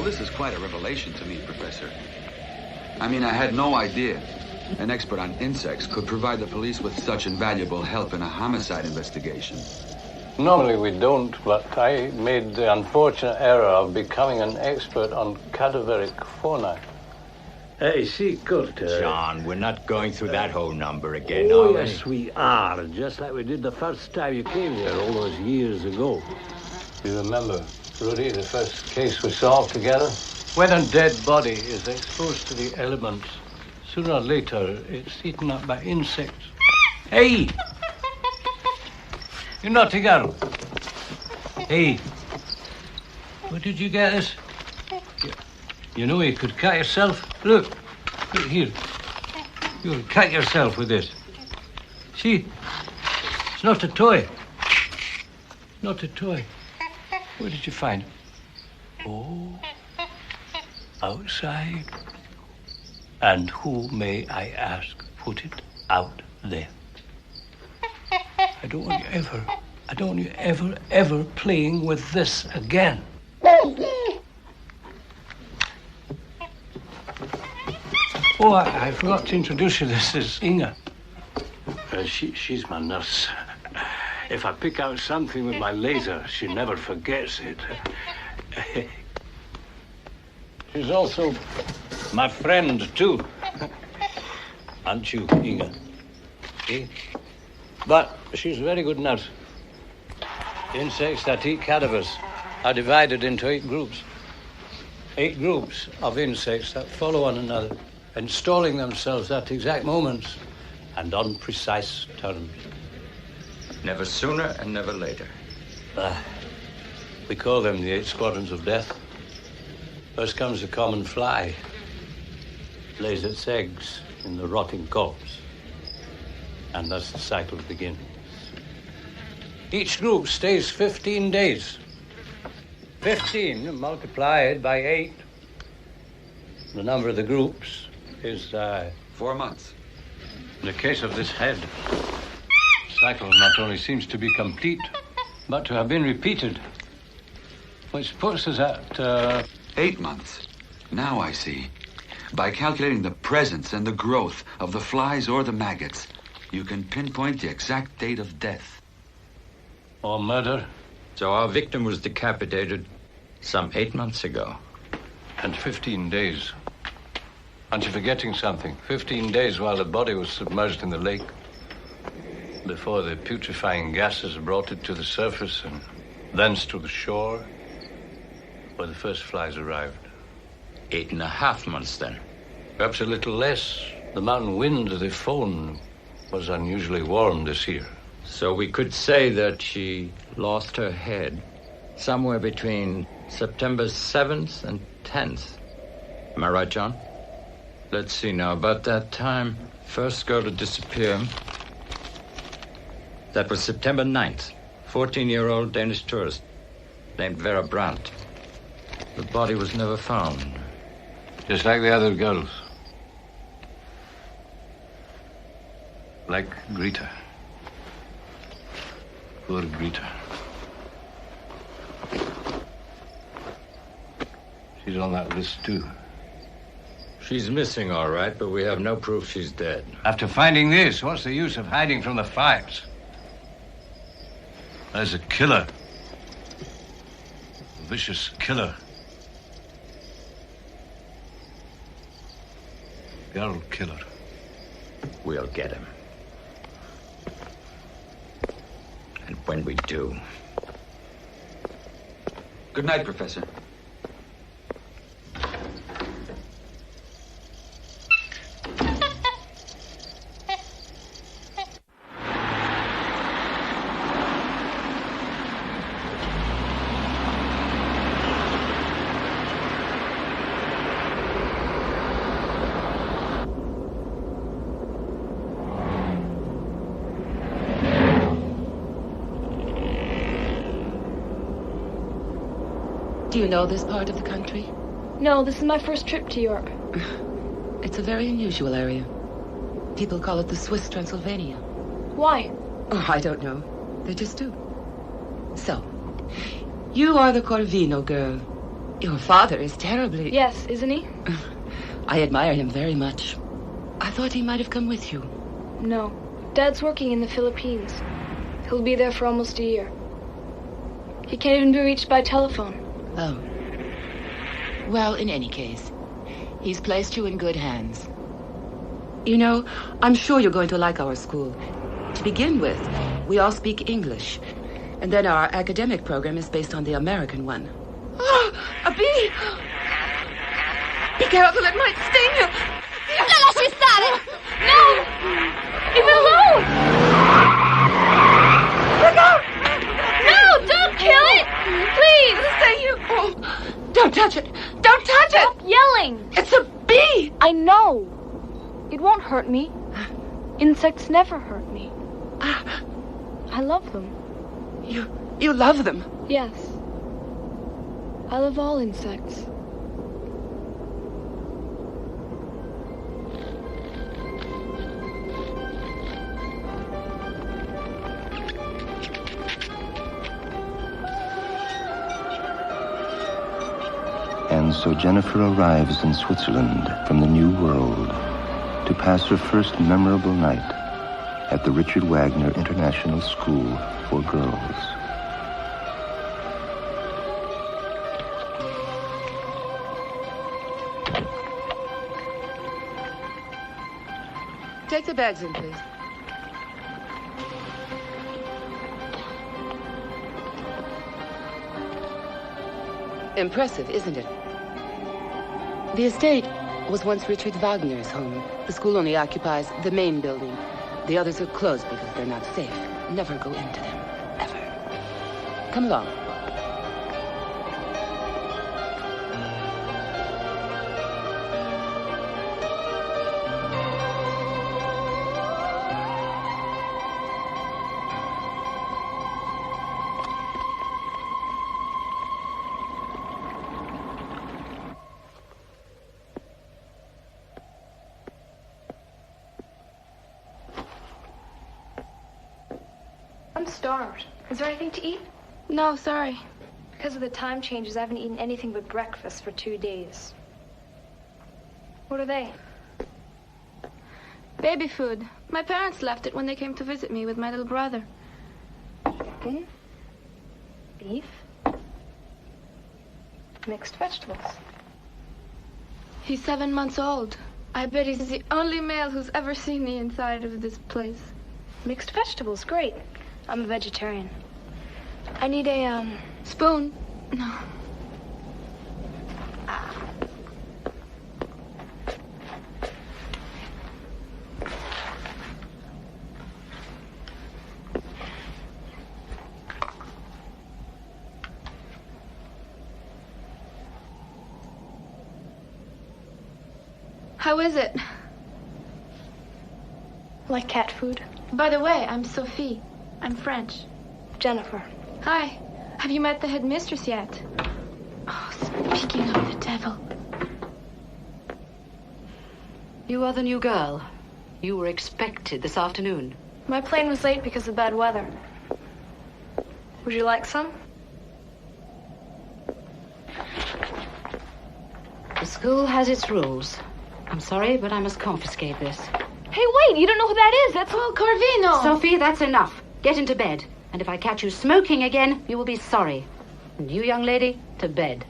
this is quite a revelation to me, Professor. I mean, I had no idea an expert on insects could provide the police with such invaluable help in a homicide investigation. Normally we don't, but I made the unfortunate error of becoming an expert on cadaveric fauna. Hey, see, Kurt. John, we're not going through that whole number again, Oh, are we? yes, we are. Just like we did the first time you came here all those years ago. You remember, Rudy, the first case we solved together? When a dead body is exposed to the elements, sooner or later it's eaten up by insects. Hey! You naughty girl. Hey, where did you get this? You know you could cut yourself. Look here. You could cut yourself with this. See? It's not a toy. Not a toy. Where did you find it? Oh, outside. And who, may I ask, put it out there? I don't want you ever playing with this again. Oh, I forgot to introduce you. This is Inga. She's my nurse. If I pick out something with my laser, she never forgets it. She's also my friend, too. Aren't you, Inga? Eh? But she's a very good nurse. Insects that eat cadavers are divided into 8 groups. 8 groups of insects that follow one another, installing themselves at exact moments and on precise terms. Never sooner and never later. We call them the 8 squadrons of death. First comes the common fly. Lays its eggs in the rotting corpse. And thus the cycle begins. Each group stays 15 days. 15 multiplied by 8. The number of the groups is 4 months. In the case of this head, the cycle not only seems to be complete, but to have been repeated, which puts us at 8 months. Now I see. By calculating the presence and the growth of the flies or the maggots, you can pinpoint the exact date of death. Or murder. So our victim was decapitated some 8 months ago. And 15 days. Aren't you forgetting something? 15 days while the body was submerged in the lake. Before the putrefying gases brought it to the surface and thence to the shore, where the first flies arrived. 8.5 months, then. Perhaps a little less. The mountain wind, the phone, was unusually warm this year. So we could say that she lost her head somewhere between September 7th and 10th. Am I right, John? Let's see now. About that time, first girl to disappear. That was September 9th. 14-year-old Danish tourist named Vera Brandt. The body was never found. Just like the other girls. Like Greta. Poor Greta. She's on that list, too. She's missing, all right, but we have no proof she's dead. After finding this, what's the use of hiding from the facts? There's a killer. A vicious killer. Girl killer. We'll get him. And when we do... Good night, Professor. Do you know this part of the country? No, this is my first trip to Europe. It's a very unusual area. People call it the Swiss Transylvania. Why? Oh, I don't know. They just do. So, you are the Corvino girl. Your father is terribly... Yes, isn't he? I admire him very much. I thought he might have come with you. No. Dad's working in the Philippines. He'll be there for almost a year. He can't even be reached by telephone. Oh. Well, in any case, he's placed you in good hands. You know, I'm sure you're going to like our school. To begin with, we all speak English. And then our academic program is based on the American one. Oh, a bee! Be careful, it might sting you! La lasci stare! No! Leave it alone! Look out! No! Don't kill it! Please! Stay here! Oh, don't touch it! Don't touch it! Stop yelling! It's a bee! I know. It won't hurt me. Insects never hurt me. I love them. You love them? Yes. I love all insects. And so Jennifer arrives in Switzerland from the New World to pass her first memorable night at the Richard Wagner International School for Girls. Take the bags in, please. Impressive, isn't it? The estate was once Richard Wagner's home. The school only occupies the main building. The others are closed because they're not safe. Never go into them, ever. Come along. I'm starved. Is there anything to eat? No, sorry. Because of the time changes, I haven't eaten anything but breakfast for 2 days. What are they? Baby food. My parents left it when they came to visit me with my little brother. Chicken, beef, mixed vegetables. He's 7 months old. I bet he's the only male who's ever seen the inside of this place. Mixed vegetables, great. I'm a vegetarian. I need a, Spoon? No. How is it? like cat food. By the way, I'm Sophie. I'm French. Jennifer. Hi. Have you met the headmistress yet? Oh, speaking of the devil. You are the new girl. You were expected this afternoon. My plane was late because of bad weather. Would you like some? The school has its rules. I'm sorry, but I must confiscate this. Hey, wait! You don't know who that is! That's Oh, Corvino! Sophie, that's enough. Get into bed. And if I catch you smoking again, you will be sorry. And you, young lady, to bed.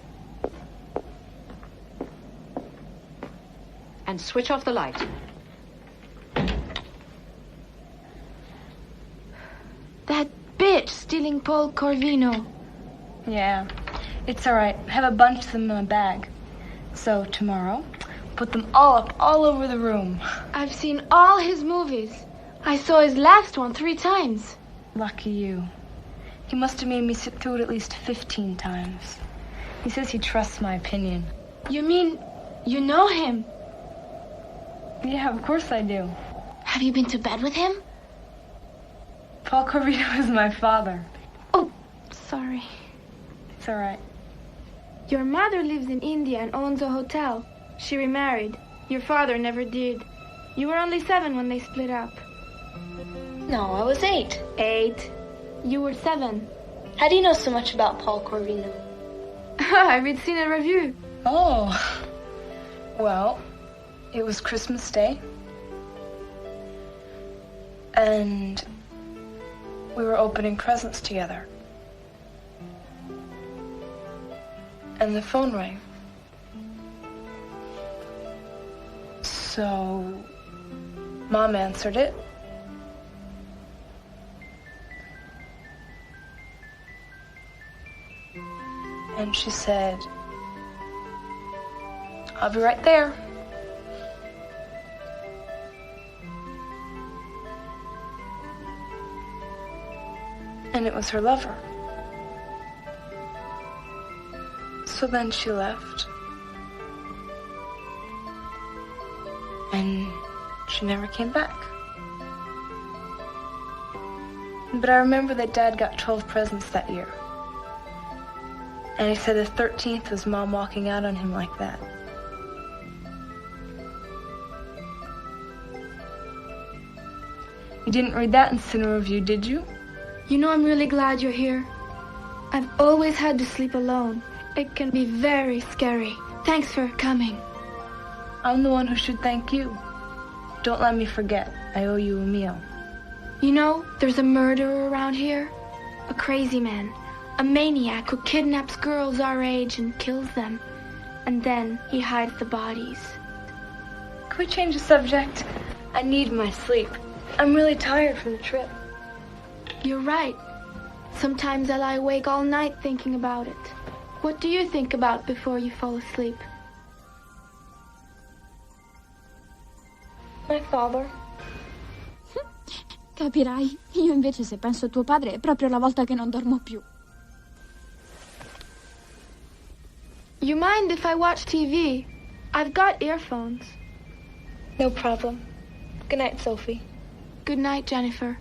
And switch off the light. That bitch stealing Paul Corvino. Yeah, it's all right. I have a bunch of them in my bag. So tomorrow, put them all up all over the room. I've seen all his movies. I saw his last one 3 times. Lucky you. He must have made me sit through it at least 15 times. He says he trusts my opinion. You mean you know him? Yeah, of course I do. Have you been to bed with him? Paul Corvino is my father. Oh, sorry. It's all right. Your mother lives in India and owns a hotel. She remarried. Your father never did. You were only 7 when they split up. No, I was 8. 8. You were 7. How do you know so much about Paul Corvino? I've seen a review. Oh. Well, it was Christmas Day. And we were opening presents together. And the phone rang. So, Mom answered it. And she said, "I'll be right there." And it was her lover. So then she left. And she never came back. But I remember that Dad got 12 presents that year. And he said the 13th was Mom walking out on him like that. You didn't read that in Cinema Review, did you? You know, I'm really glad you're here. I've always had to sleep alone. It can be very scary. Thanks for coming. I'm the one who should thank you. Don't let me forget. I owe you a meal. You know, there's a murderer around here. A crazy man. A maniac who kidnaps girls our age and kills them. And then he hides the bodies. Can we change the subject? I need my sleep. I'm really tired from the trip. You're right. Sometimes I lie awake all night thinking about it. What do you think about before you fall asleep? My father. Capirai, io invece se penso a tuo padre è proprio la volta che non dormo più. You mind if I watch TV? I've got earphones. No problem. Good night, Sophie. Good night, Jennifer.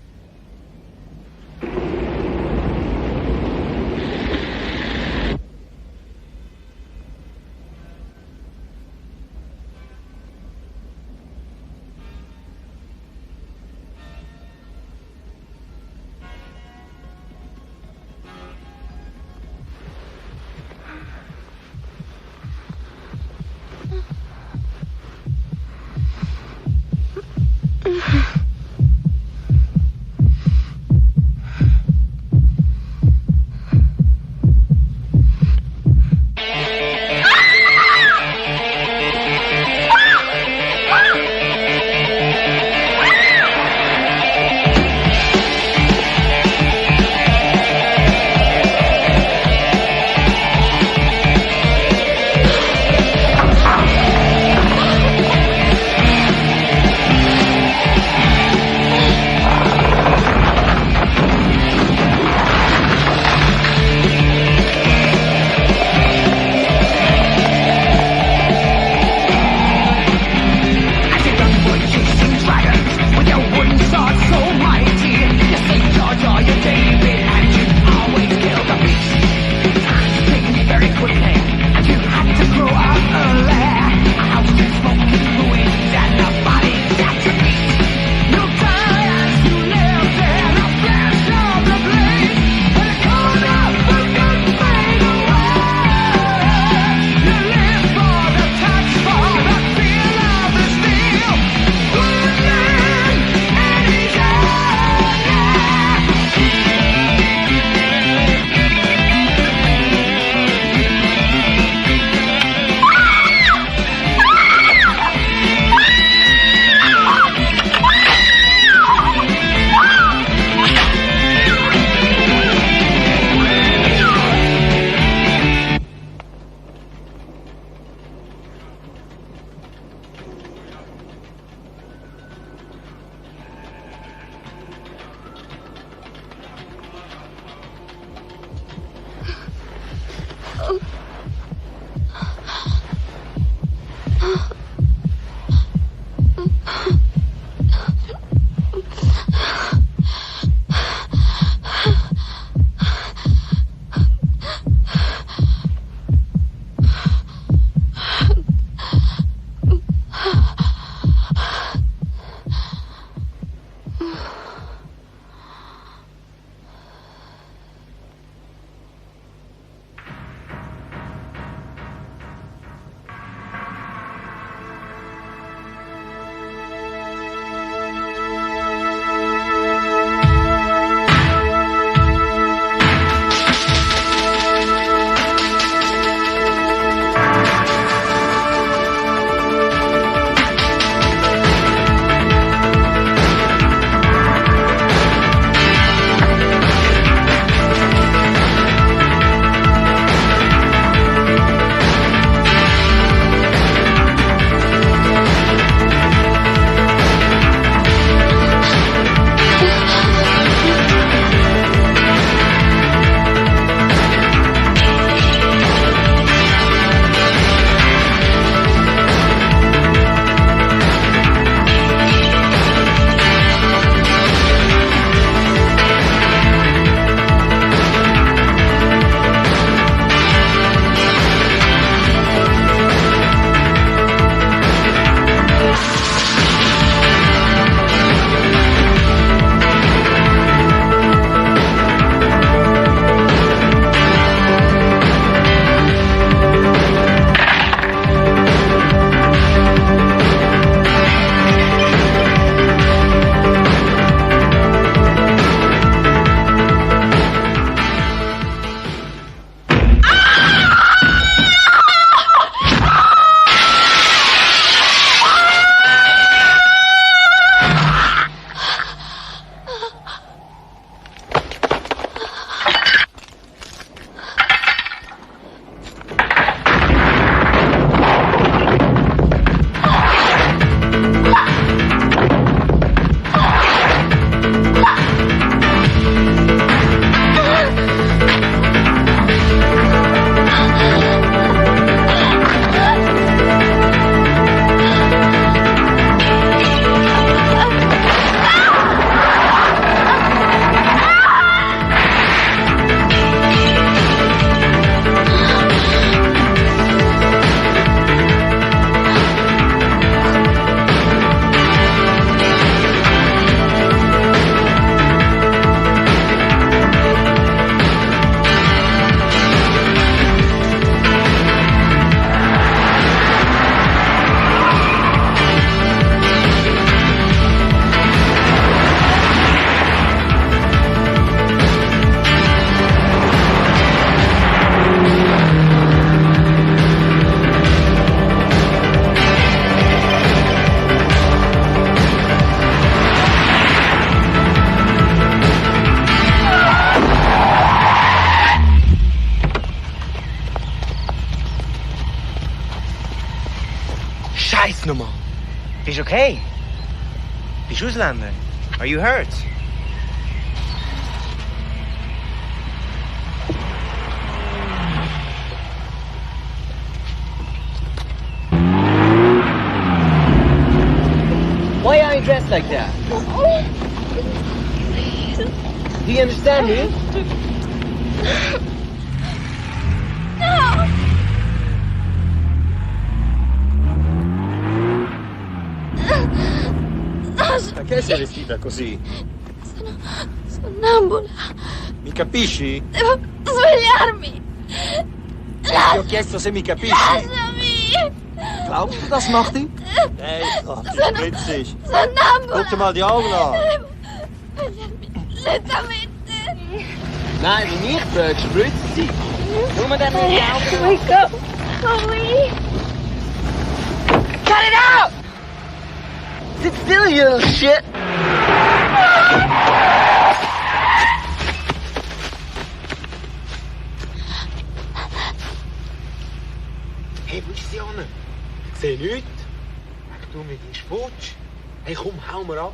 Bist du okay? Bist du Ausländer? Are you hurt? Why are you dressed like that? Do you understand me? No! Perché sei vestita così? Sono sonnambula. Mi capisci? Devo svegliarmi. Ti ho chiesto se mi capisci. Lasciami. Glaubst du, das macht ihn? Hey, Gott, ich spritz dich. Sonnambula. Guck dir mal die Augen an. Devo svegliarmi lentamente. Nein, wenn ich frage, spritzt sie. Nur mit deinen Augen. Wake up, Chloe. Cut it out! Sit still, you little shit! Hey, wo ist die Anne? Ich sehe nichts. Sag du mit deinem Sputsch. Hey, komm, hau mir ab.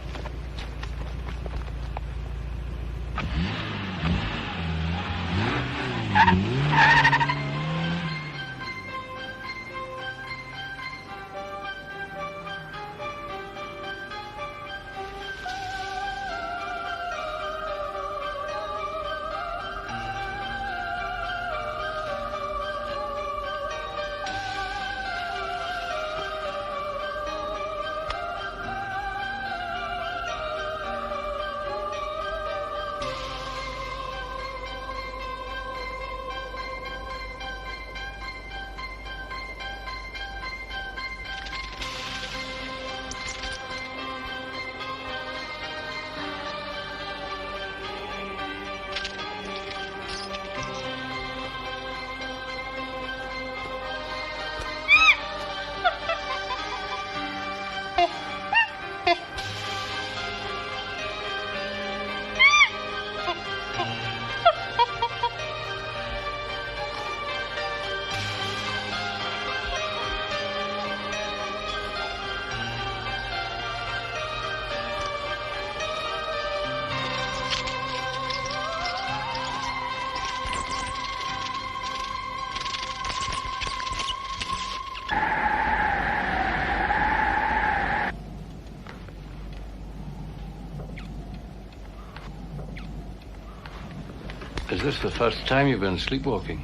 Is this the first time you've been sleepwalking?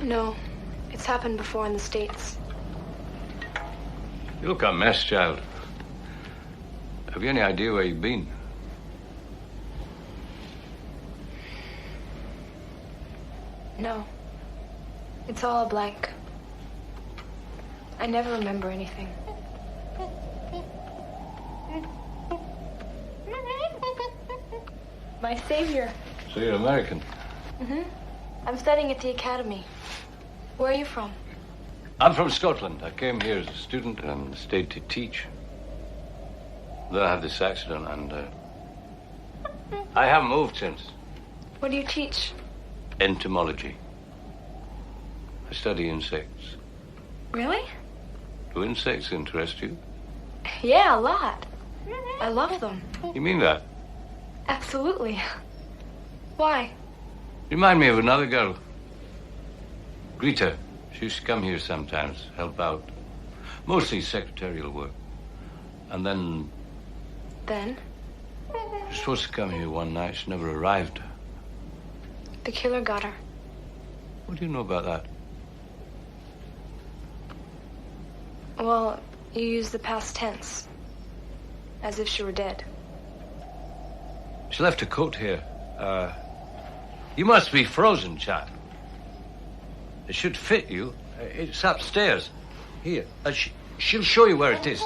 No, it's happened before in the States. You look a mess, child. Have you any idea where you've been? No, it's all a blank. I never remember anything. My savior. So you're American? Mm-hmm. I'm studying at the Academy. Where are you from? I'm from Scotland. I came here as a student and stayed to teach. Then I had this accident and I haven't moved since. What do you teach? Entomology. I study insects. Really? Do insects interest you? Yeah, a lot. I love them. You mean that? Absolutely. Why? Remind me of another girl. Greta. She used to come here sometimes, help out. Mostly secretarial work. And then... Then? She was supposed to come here one night. She never arrived. The killer got her. What do you know about that? Well, you use the past tense. As if she were dead. She left a coat here. You must be frozen, child. It should fit you. It's upstairs. Here. She'll show you where it is.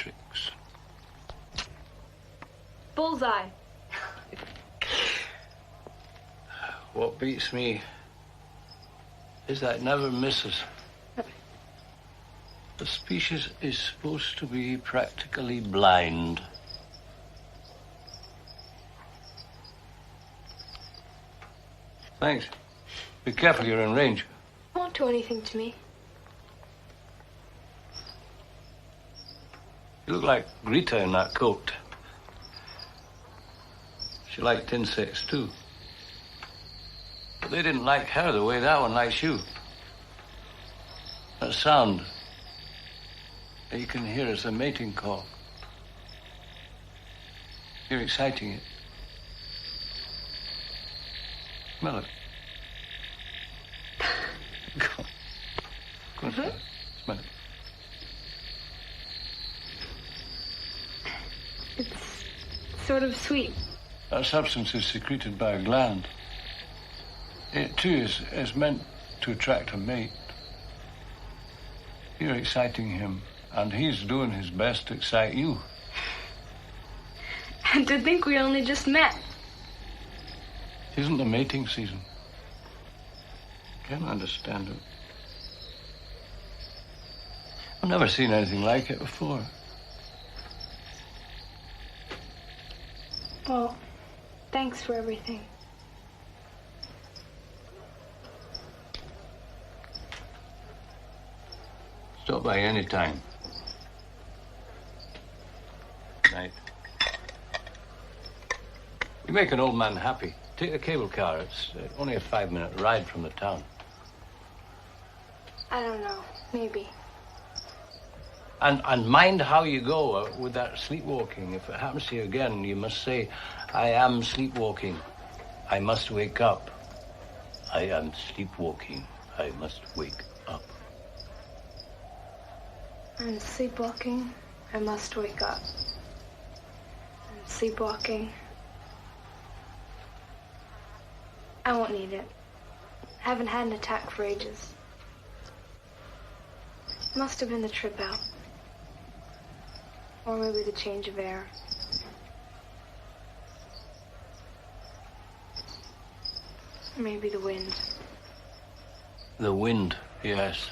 matrix. Bullseye. What beats me is that it never misses. The species is supposed to be practically blind. Thanks. Be careful, you're in range. Won't do anything to me. You look like Greta in that coat. She liked insects, too. But they didn't like her the way that one likes you. That sound that you can hear is a mating call. You're exciting it. Smell it. Go on. Go on, smell it. Smell it. It's sort of sweet. That substance is secreted by a gland. It, too, is meant to attract a mate. You're exciting him, and he's doing his best to excite you. And to think we only just met. Isn't the mating season? Can't understand it. I've never seen anything like it before. Well, thanks for everything. Stop by any time. Night. You make an old man happy. Take the cable car. It's only a 5-minute ride from the town. I don't know. Maybe. And mind how you go with that sleepwalking. If it happens to you again, you must say, I am sleepwalking. I must wake up. I am sleepwalking. I must wake up. I'm sleepwalking. I must wake up. I'm sleepwalking. I won't need it. I haven't had an attack for ages. Must have been the trip out. Or maybe the change of air. Or maybe the wind. The wind, yes.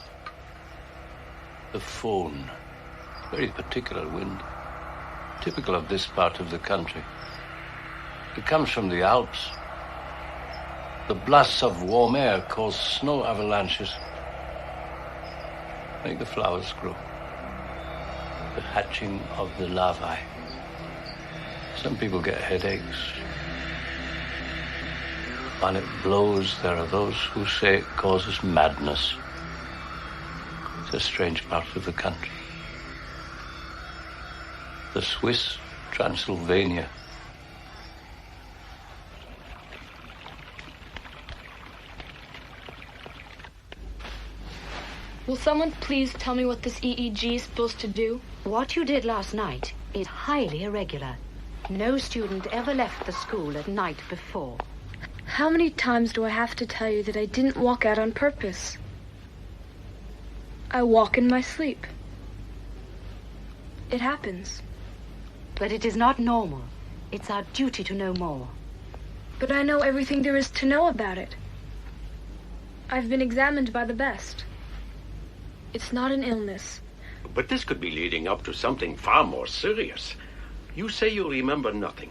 The phone. Very particular wind. Typical of this part of the country. It comes from the Alps. The blasts of warm air cause snow avalanches. Make the flowers grow. The hatching of the larvae. Some people get headaches. When it blows, there are those who say it causes madness. It's a strange part of the country. The Swiss Transylvania. Will someone please tell me what this EEG is supposed to do? What you did last night is highly irregular. No student ever left the school at night before. How many times do I have to tell you that I didn't walk out on purpose? I walk in my sleep. It happens. But it is not normal. It's our duty to know more. But I know everything there is to know about it. I've been examined by the best. It's not an illness. But this could be leading up to something far more serious. You say you remember nothing.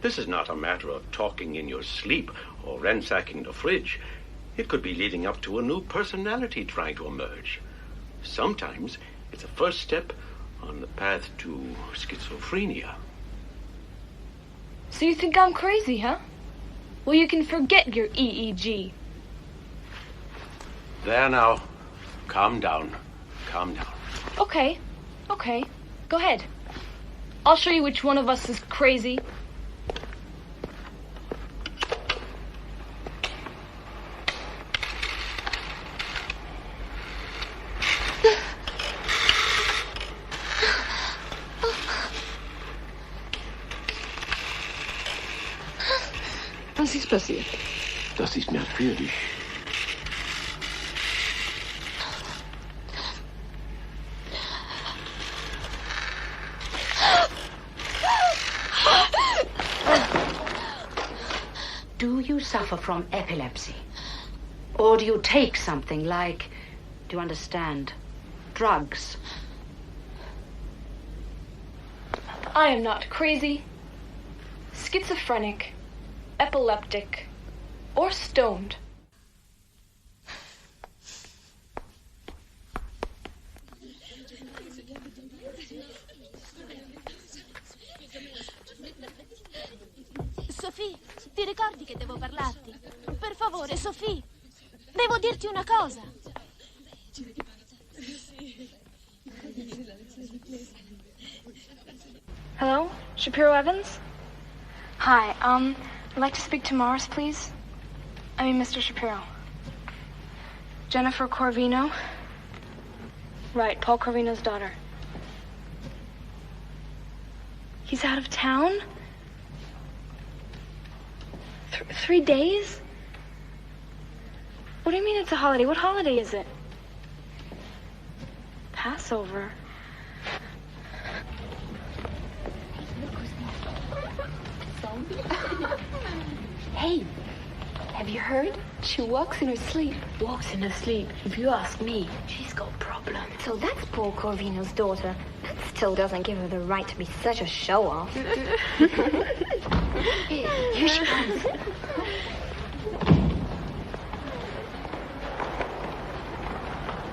This is not a matter of talking in your sleep or ransacking the fridge. It could be leading up to a new personality trying to emerge. Sometimes it's a first step on the path to schizophrenia. So you think I'm crazy, huh? Well, you can forget your EEG. There now. Calm down. Calm down. Okay. Go ahead. I'll show you which one of us is crazy. Was ist passiert? Das ist merkwürdig. Do you suffer from epilepsy? Or do you take something like, do you understand, drugs? I am not crazy, schizophrenic, epileptic, or stoned. Sophie, ti ricordi che devo parlarti? Per favore, Sophie, devo dirti una cosa. Hello, Shapiro Evans? Hi, I'd like to speak to Morris, please. I mean, Mr. Shapiro. Jennifer Corvino? Right, Paul Corvino's daughter. He's out of town? 3 days? What do you mean it's a holiday? What holiday is it? Passover. Hey, have you heard? She walks in her sleep. Walks in her sleep. If you ask me, she's got problems. So that's Paul Corvino's daughter. That still doesn't give her the right to be such a show-off. Here she comes.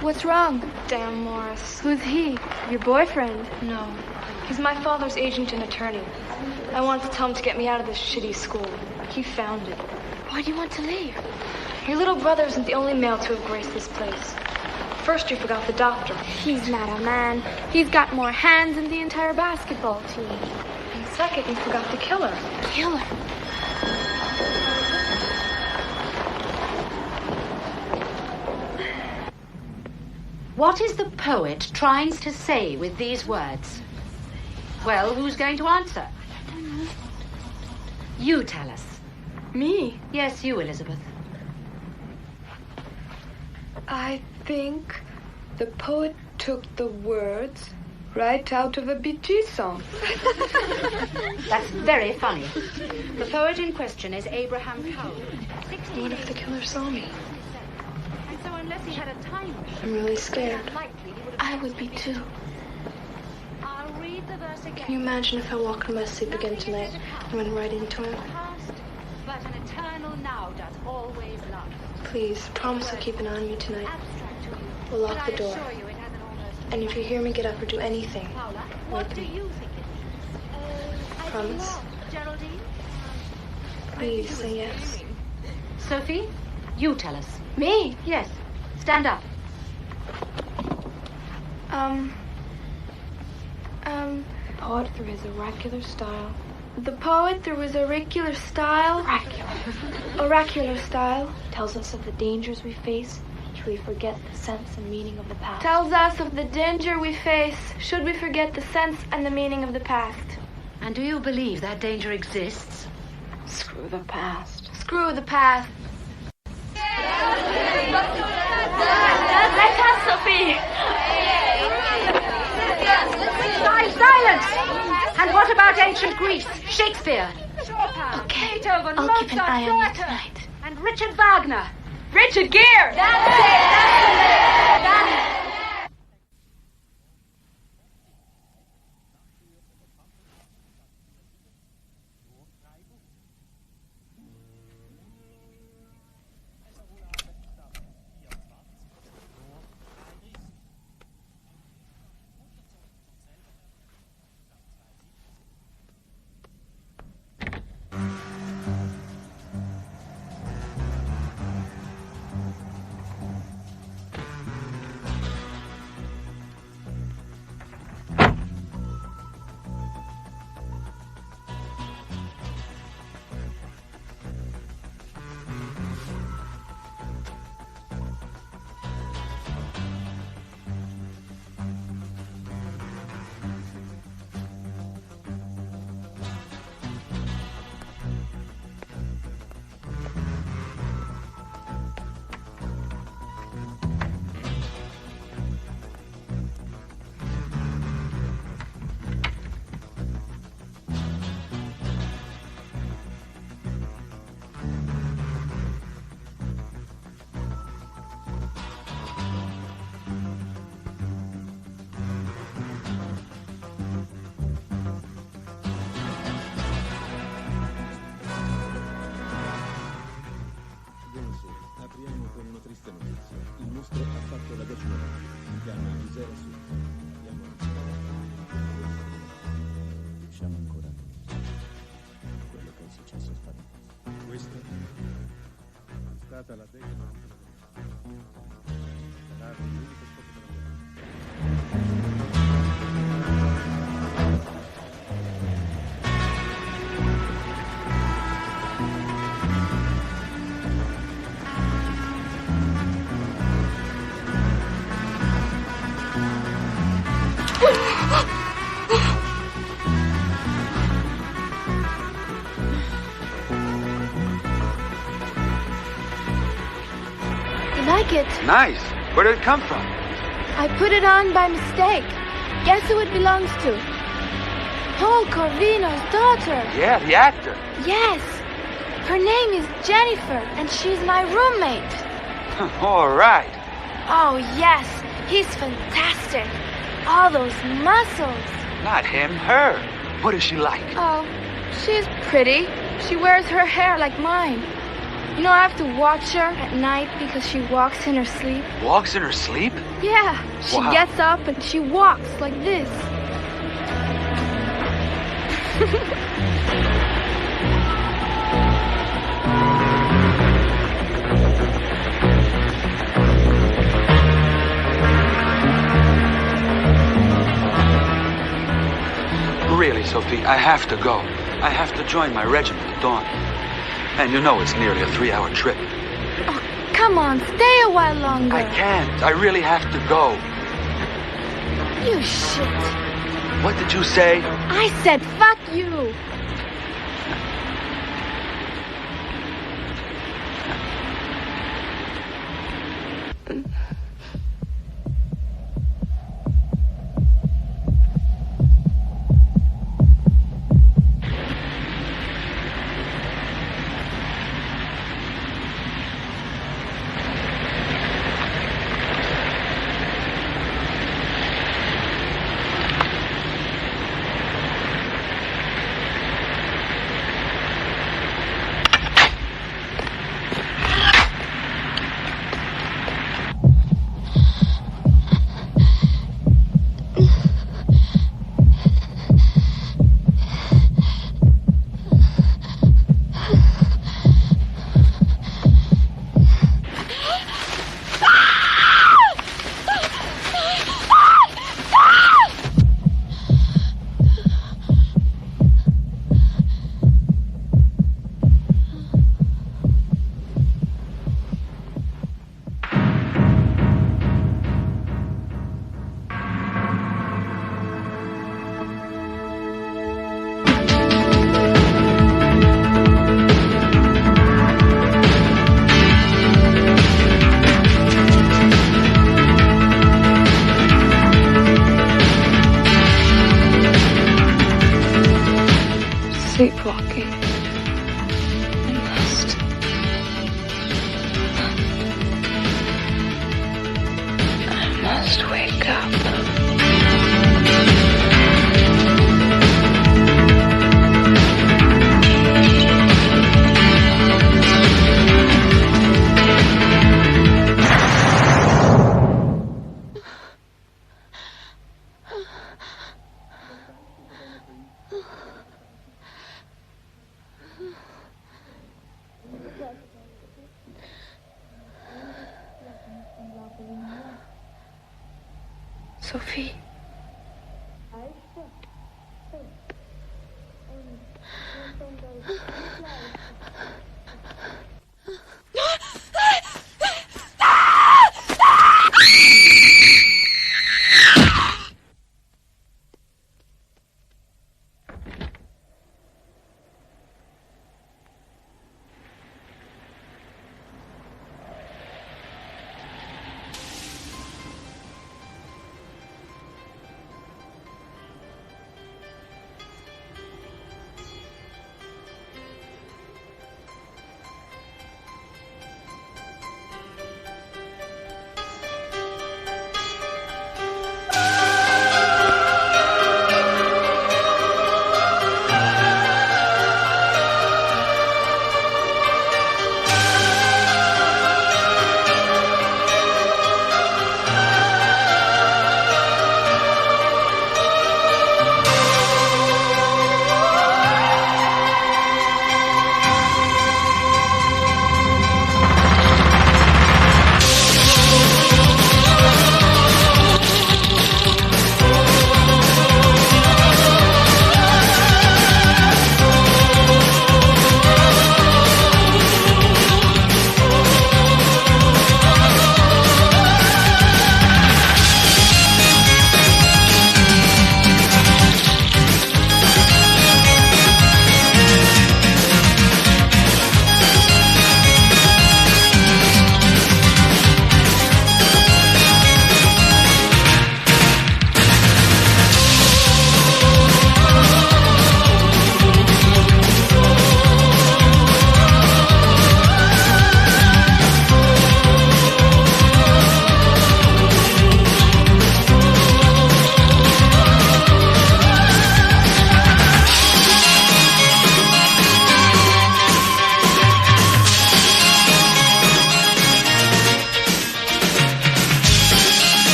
What's wrong? Damn, Morris. Who's he? Your boyfriend? No. He's my father's agent and attorney. I wanted to tell him to get me out of this shitty school. He found it. Why do you want to leave? Your little brother isn't the only male to have graced this place. First, you forgot the doctor. He's not a man. He's got more hands than the entire basketball team. And second, you forgot the killer. Killer? What is the poet trying to say with these words? Well, who's going to answer? You tell us. Me? Yes, you, Elizabeth. I think the poet took the words right out of a Bee Gees song. That's very funny. The poet in question is Abraham Cole. What if the killer saw me? And so unless he had a time machine, I'm really scared. I would be too. I'll read the verse again. Can you imagine if I walked in my sleep again tonight and went right into him? But an eternal now does always love. Please, promise you'll keep an eye on me tonight. We'll lock the door. And if you hear me get up or do anything, wake me. Promise? Geraldine? Please say yes. Sophie, you tell us. Me? Yes. Stand up. Poet through his oracular style. The poet through his oracular style. Oracular style. Tells us of the dangers we face should we forget the sense and meaning of the past. Tells us of the danger we face should we forget the sense and the meaning of the past. And do you believe that danger exists? Screw the past. Screw the past. Let us, Sophie. Silence! And what about ancient Greece? Shakespeare? Okay, Beethoven, I'll keep an Mozart, eye on you Goethe, tonight. And Richard Wagner. Richard Gere! siamo ancora noi. Quello che è successo stamattina. Questa è stata la decima volta l'unico scopo della mia You like it? Nice. Where did it come from? I put it on by mistake. Guess who it belongs to? Paul Corvino's daughter. Yeah, the actor. Yes. Her name is Jennifer, and she's my roommate. All right. Oh, yes. He's fantastic. All those muscles. Not him, her. What is she like? Oh, she's pretty. She wears her hair like mine. You know, I have to watch her at night because she walks in her sleep. Walks in her sleep? Yeah, she Wow. gets up and she walks like this. Really, Sophie, I have to go. I have to join my regiment at dawn. And you know it's nearly a 3-hour trip. Oh, come on, stay a while longer. I can't. I really have to go. You shit. What did you say? I said fuck you. Sleepwalking. I must wake up. Sophie.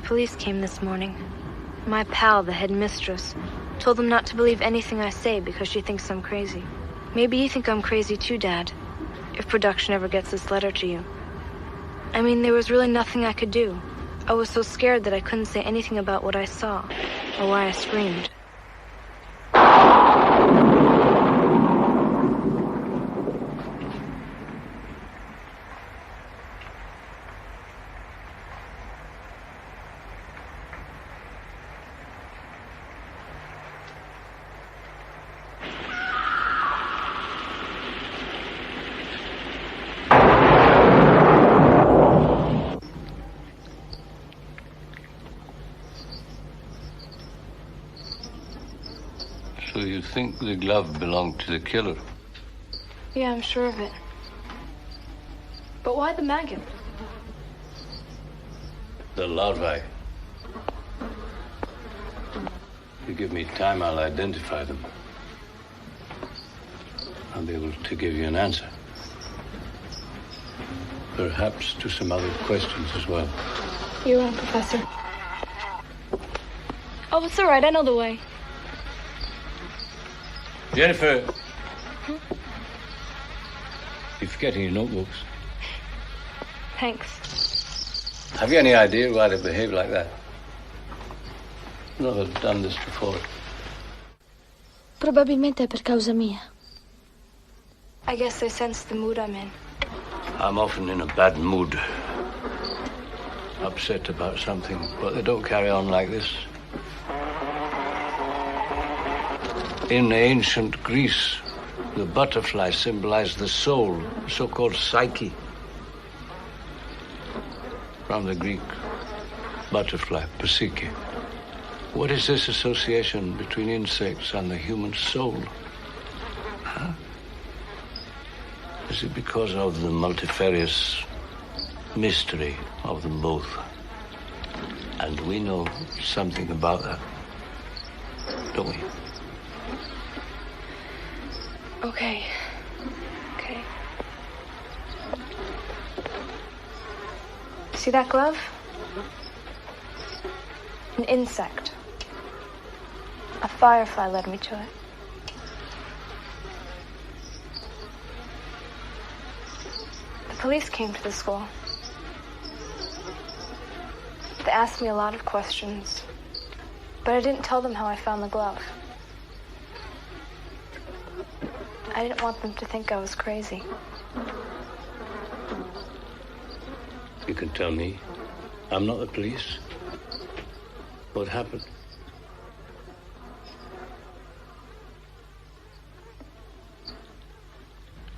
police came this morning. My pal, the head mistress, told them not to believe anything I say because she thinks I'm crazy. Maybe you think I'm crazy too, Dad, if production ever gets this letter to you. I mean, there was really nothing I could do. I was so scared that I couldn't say anything about what I saw or why I screamed. So you think the glove belonged to the killer? Yeah, I'm sure of it. But why the maggot? The larvae. If you give me time, I'll identify them. I'll be able to give you an answer. Perhaps to some other questions as well. You're wrong, Professor. Oh, it's all right. I know the way. Jennifer! You're forgetting your notebooks. Thanks. Have you any idea why they behave like that? I've never done this before. Probabilmente è per causa mia. I guess they sense the mood I'm in. I'm often in a bad mood. Upset about something, but they don't carry on like this. In ancient Greece, the butterfly symbolized the soul, the so-called psyche. From the Greek, butterfly, psyche. What is this association between insects and the human soul? Huh? Is it because of the multifarious mystery of them both? And we know something about that, don't we? Okay. See that glove? An insect. A firefly led me to it. The police came to the school. They asked me a lot of questions, but I didn't tell them how I found the glove. I didn't want them to think I was crazy. You can tell me. I'm not the police. What happened?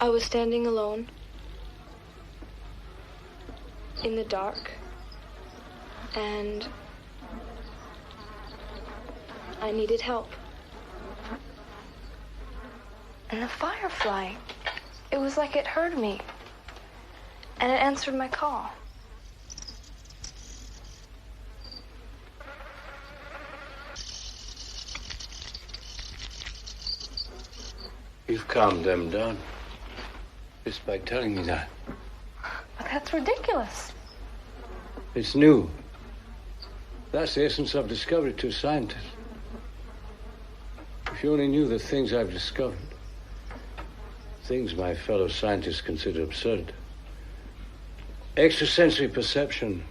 I was standing alone in the dark, and I needed help. And the firefly, it was like it heard me, and it answered my call. You've calmed them down just by telling me that. But that's ridiculous. It's new. That's the essence of discovery to a scientist. If you only knew the things I've discovered, things my fellow scientists consider absurd. Extrasensory perception,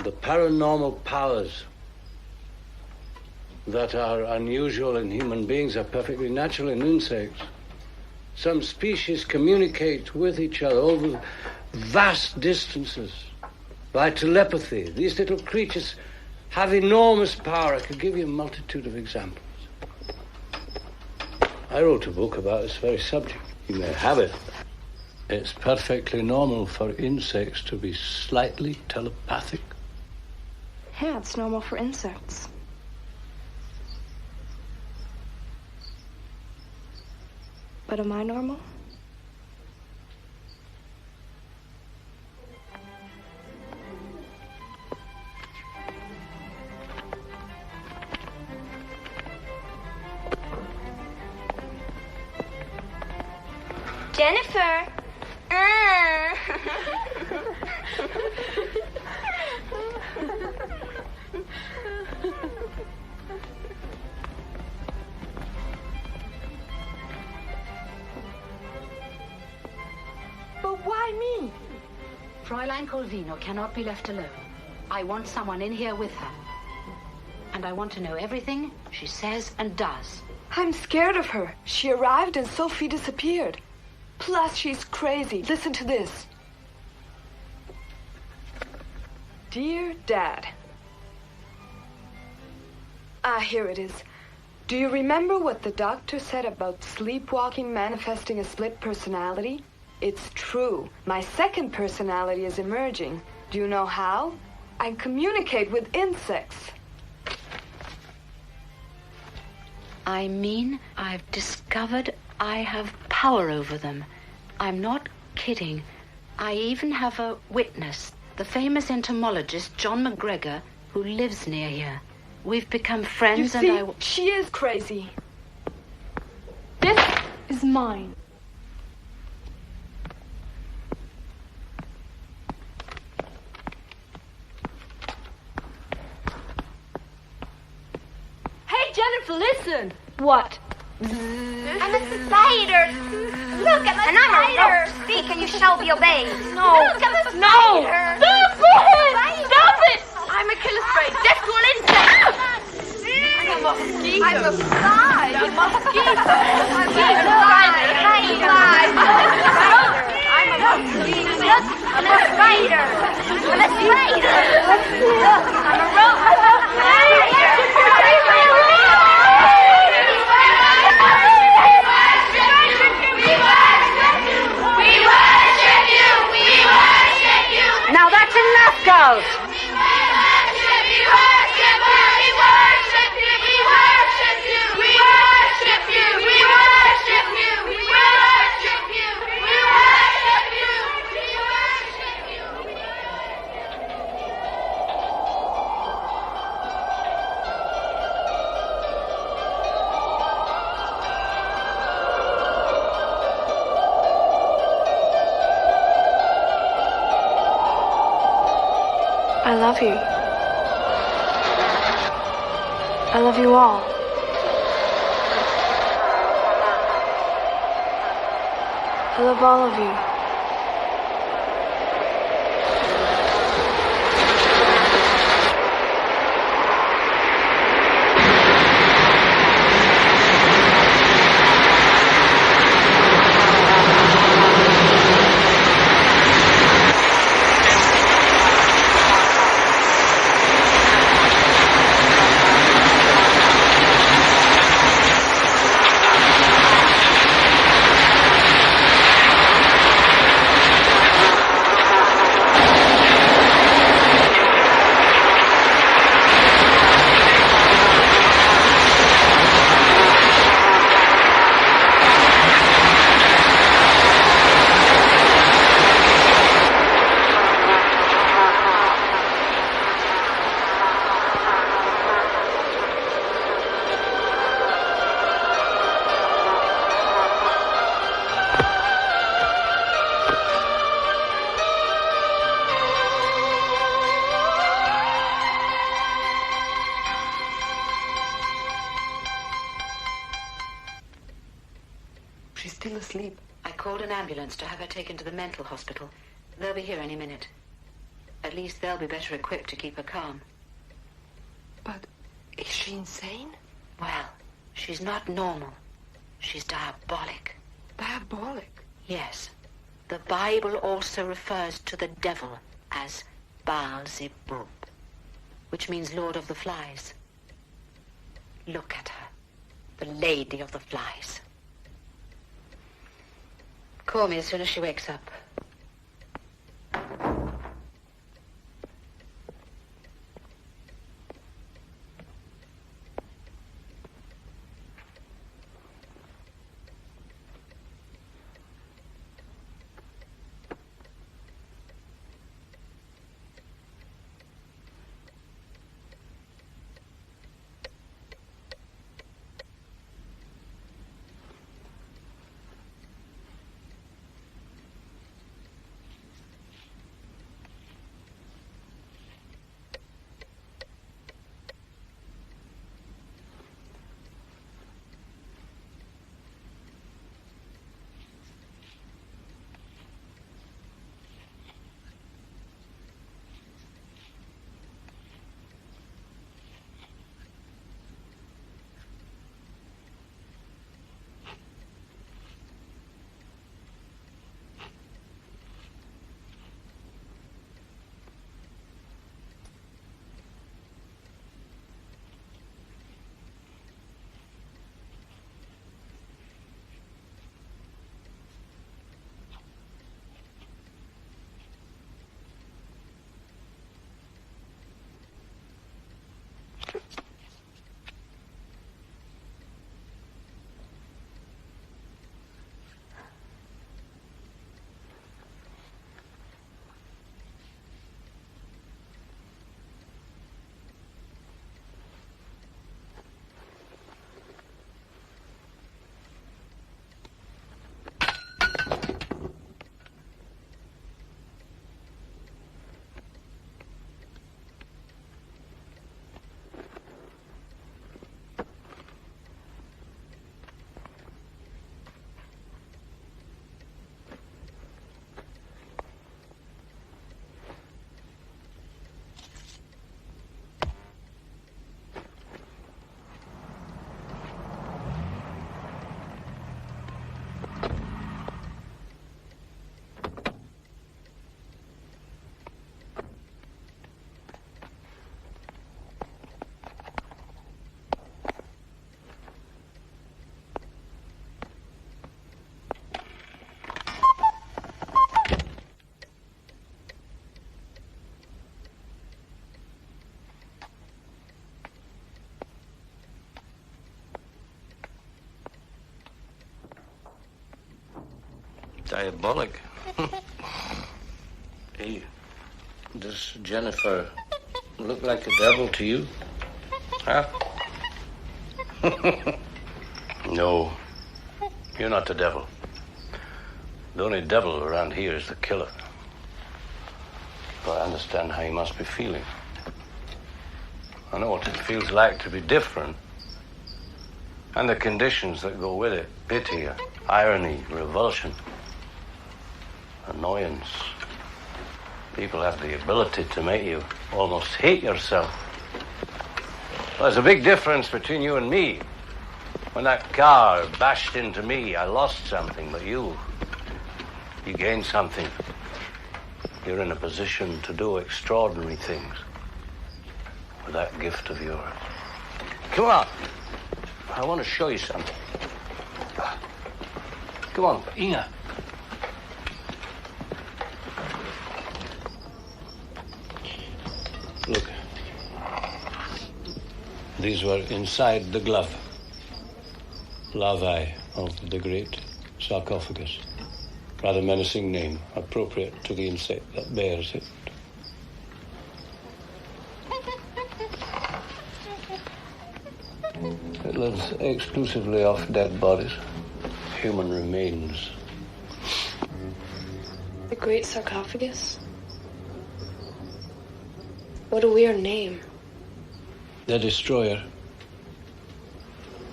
the paranormal powers that are unusual in human beings are perfectly natural in insects. Some species communicate with each other over vast distances by telepathy. These little creatures have enormous power. I could give you a multitude of examples. I wrote a book about this very subject. You may have it. It's perfectly normal for insects to be slightly telepathic. Yeah, it's normal for insects. But am I normal? Jennifer! by me? Fräulein Corvino cannot be left alone. I want someone in here with her. And I want to know everything she says and does. I'm scared of her. She arrived and Sophie disappeared. Plus, she's crazy. Listen to this. Dear Dad. Here it is. Do you remember what the doctor said about sleepwalking manifesting a split personality? It's true. My second personality is emerging. Do you know how? I communicate with insects. I mean, I've discovered I have power over them. I'm not kidding. I even have a witness, the famous entomologist John McGregor, who lives near here. We've become friends, you see, and she is crazy. This is mine. Hey, Jennifer, listen. What? I'm a spider. Look, I'm a spider. Speak and you shall be obeyed. No. Look, I'm a spider. No. Stop it! Stop it! I'm a killer spray. Death to an insect. I'm a mosquito. I'm a fly. I'm a mosquito. I'm a spider. I'm a mosquito. Look, I'm a spider. I'm a spider. Look, I'm a robot. Now that's enough, girls! I love you. I love you all. I love all of you. She's still asleep. I called an ambulance to have her taken to the mental hospital. They'll be here any minute. At least they'll be better equipped to keep her calm. But is she insane? Well, she's not normal. She's diabolic. Diabolic? Yes. The Bible also refers to the devil as Baal-zebub, which means Lord of the Flies. Look at her, the Lady of the Flies. Call me as soon as she wakes up. Diabolic. Hey, does Jennifer look like a devil to you? Huh? No, you're not the devil. The only devil around here is the killer. But I understand how you must be feeling. I know what it feels like to be different. And the conditions that go with it. Pity, irony, revulsion, annoyance. People have the ability to make you almost hate yourself. Well, there's a big difference between you and me. When that car bashed into me, I lost something, but you gained something. You're in a position to do extraordinary things with that gift of yours. Come on. I want to show you something. Come on, Inga. Look. These were inside the glove. Larvae of the great sarcophagus. Rather menacing name, appropriate to the insect that bears it. It lives exclusively off dead bodies, human remains. The great sarcophagus? What a weird name. The destroyer.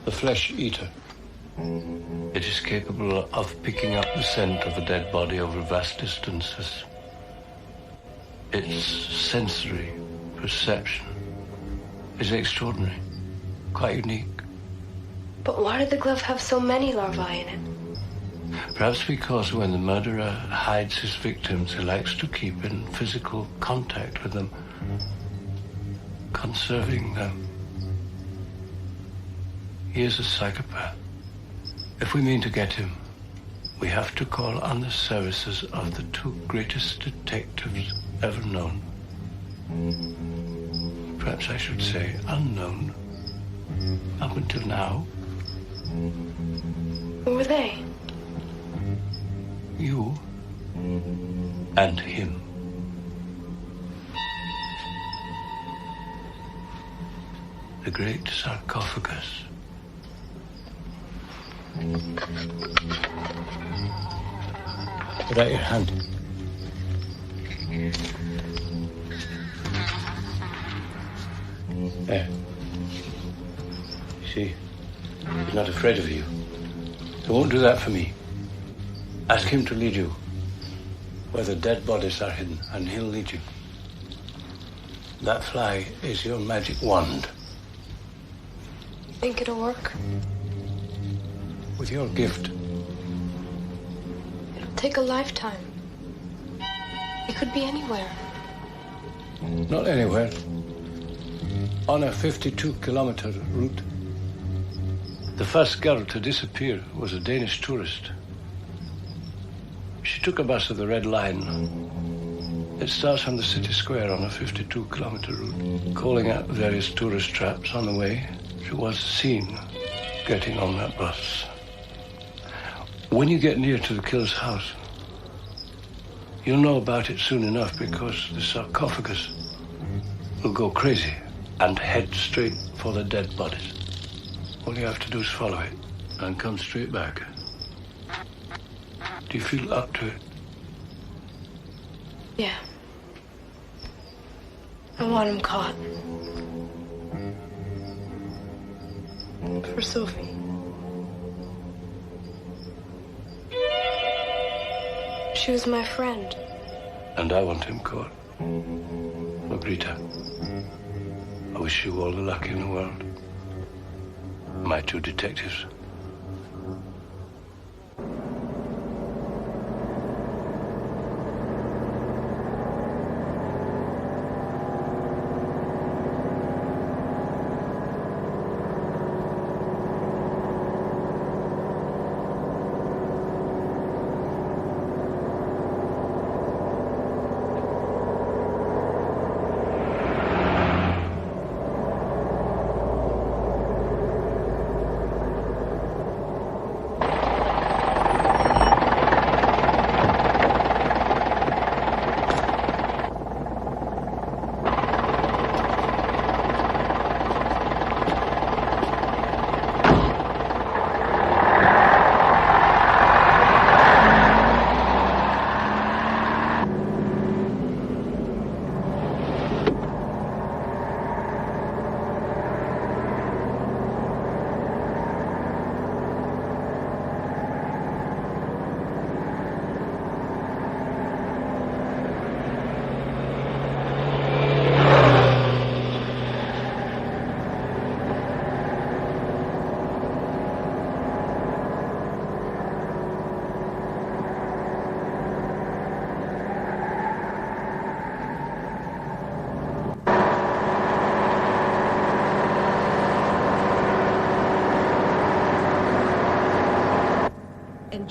The flesh eater. It is capable of picking up the scent of a dead body over vast distances. Its sensory perception is extraordinary, quite unique. But why did the glove have so many larvae in it? Perhaps because when the murderer hides his victims, he likes to keep in physical contact with them, conserving them. He is a psychopath. If we mean to get him, we have to call on the services of the two greatest detectives ever known. Perhaps I should say unknown. Up until now. Who were they? You and him. The great sarcophagus. Put out your hand. There. See, he's not afraid of you. He won't do that for me. Ask him to lead you where the dead bodies are hidden, and he'll lead you. That fly is your magic wand. Think it'll work? With your gift. It'll take a lifetime. It could be anywhere. Not anywhere. On a 52-kilometer route. The first girl to disappear was a Danish tourist. She took a bus of the Red Line. It starts on the city square on a 52-kilometer route. Calling at various tourist traps on the way, she was seen getting on that bus. When you get near to the killer's house, you'll know about it soon enough because the sarcophagus will go crazy and head straight for the dead bodies. All you have to do is follow it and come straight back. Do you feel up to it? Yeah. I want him caught. For Sophie. She was my friend. And I want him caught. Margarita, I wish you all the luck in the world. My two detectives.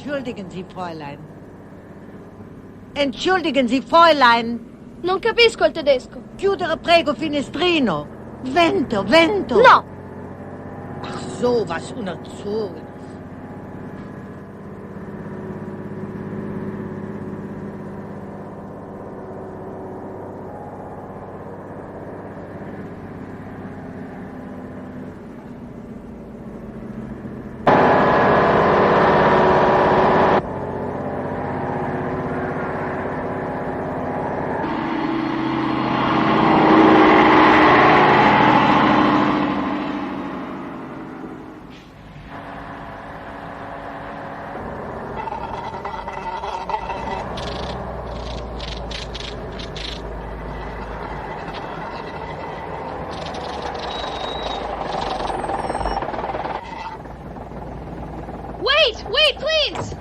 Entschuldigen Sie, Fräulein. Entschuldigen Sie, Fräulein. Non capisco il tedesco. Chiudere, prego, finestrino. Vento, vento. No! Ach so, was unerzogen. Wait, please!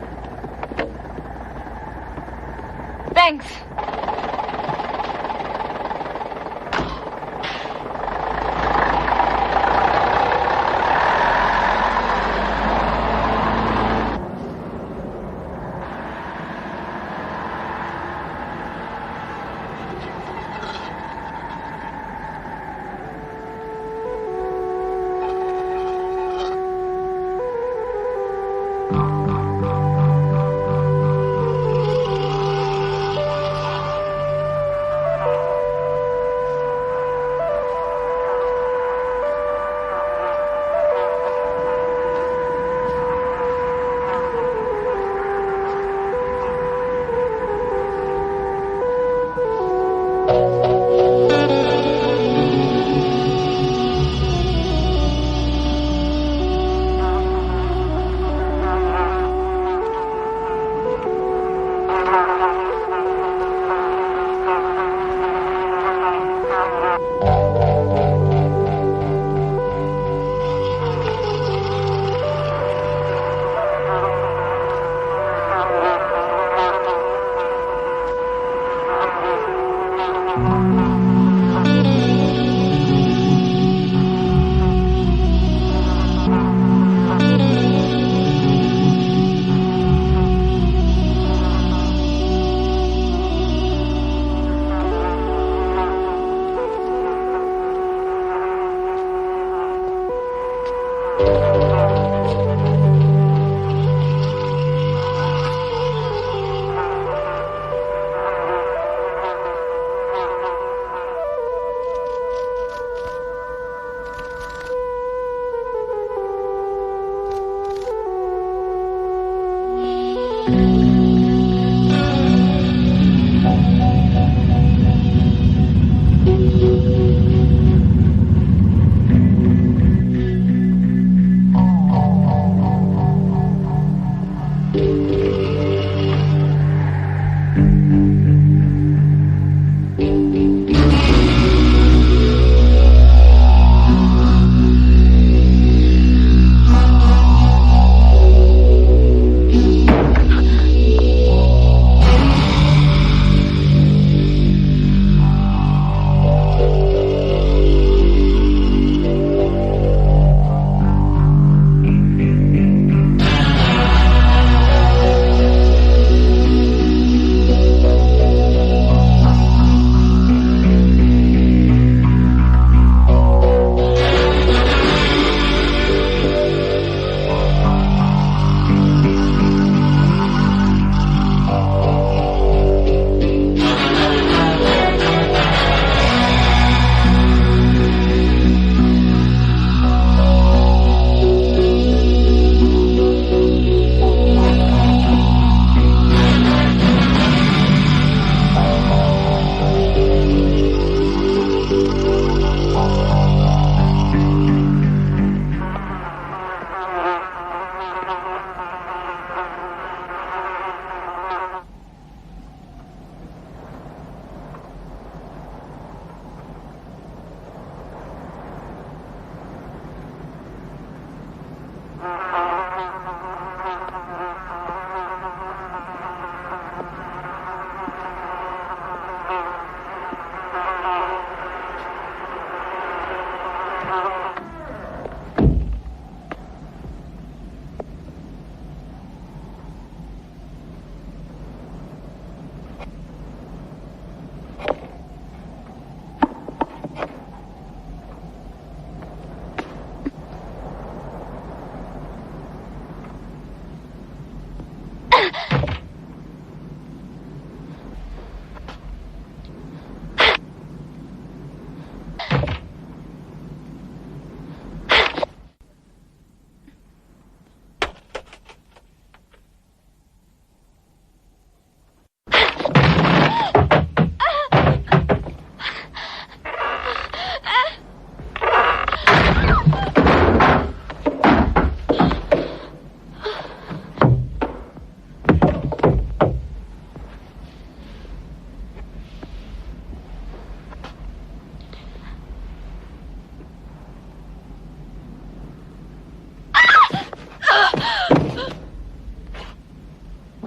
Thanks.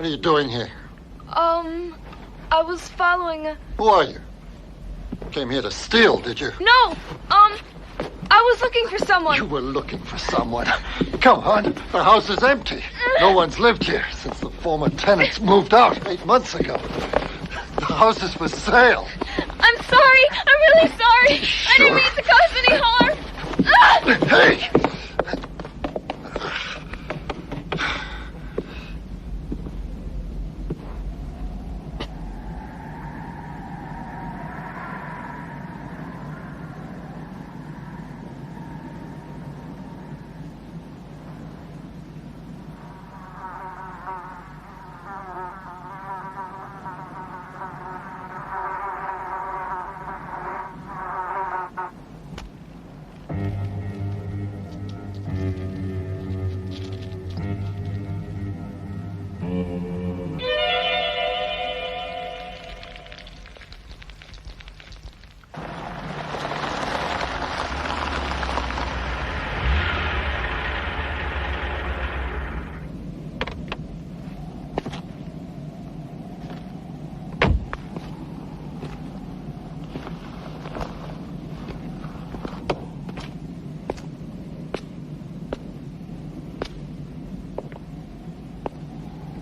are you doing here? I was following a... Who are you? Came here to steal, did you? No, I was looking for someone. You were looking for someone. Come on, the house is empty. No one's lived here since the former tenants moved out 8 months ago. The house is for sale. I'm sorry. I'm really sorry. Sure. I didn't mean to cause any harm. Hey!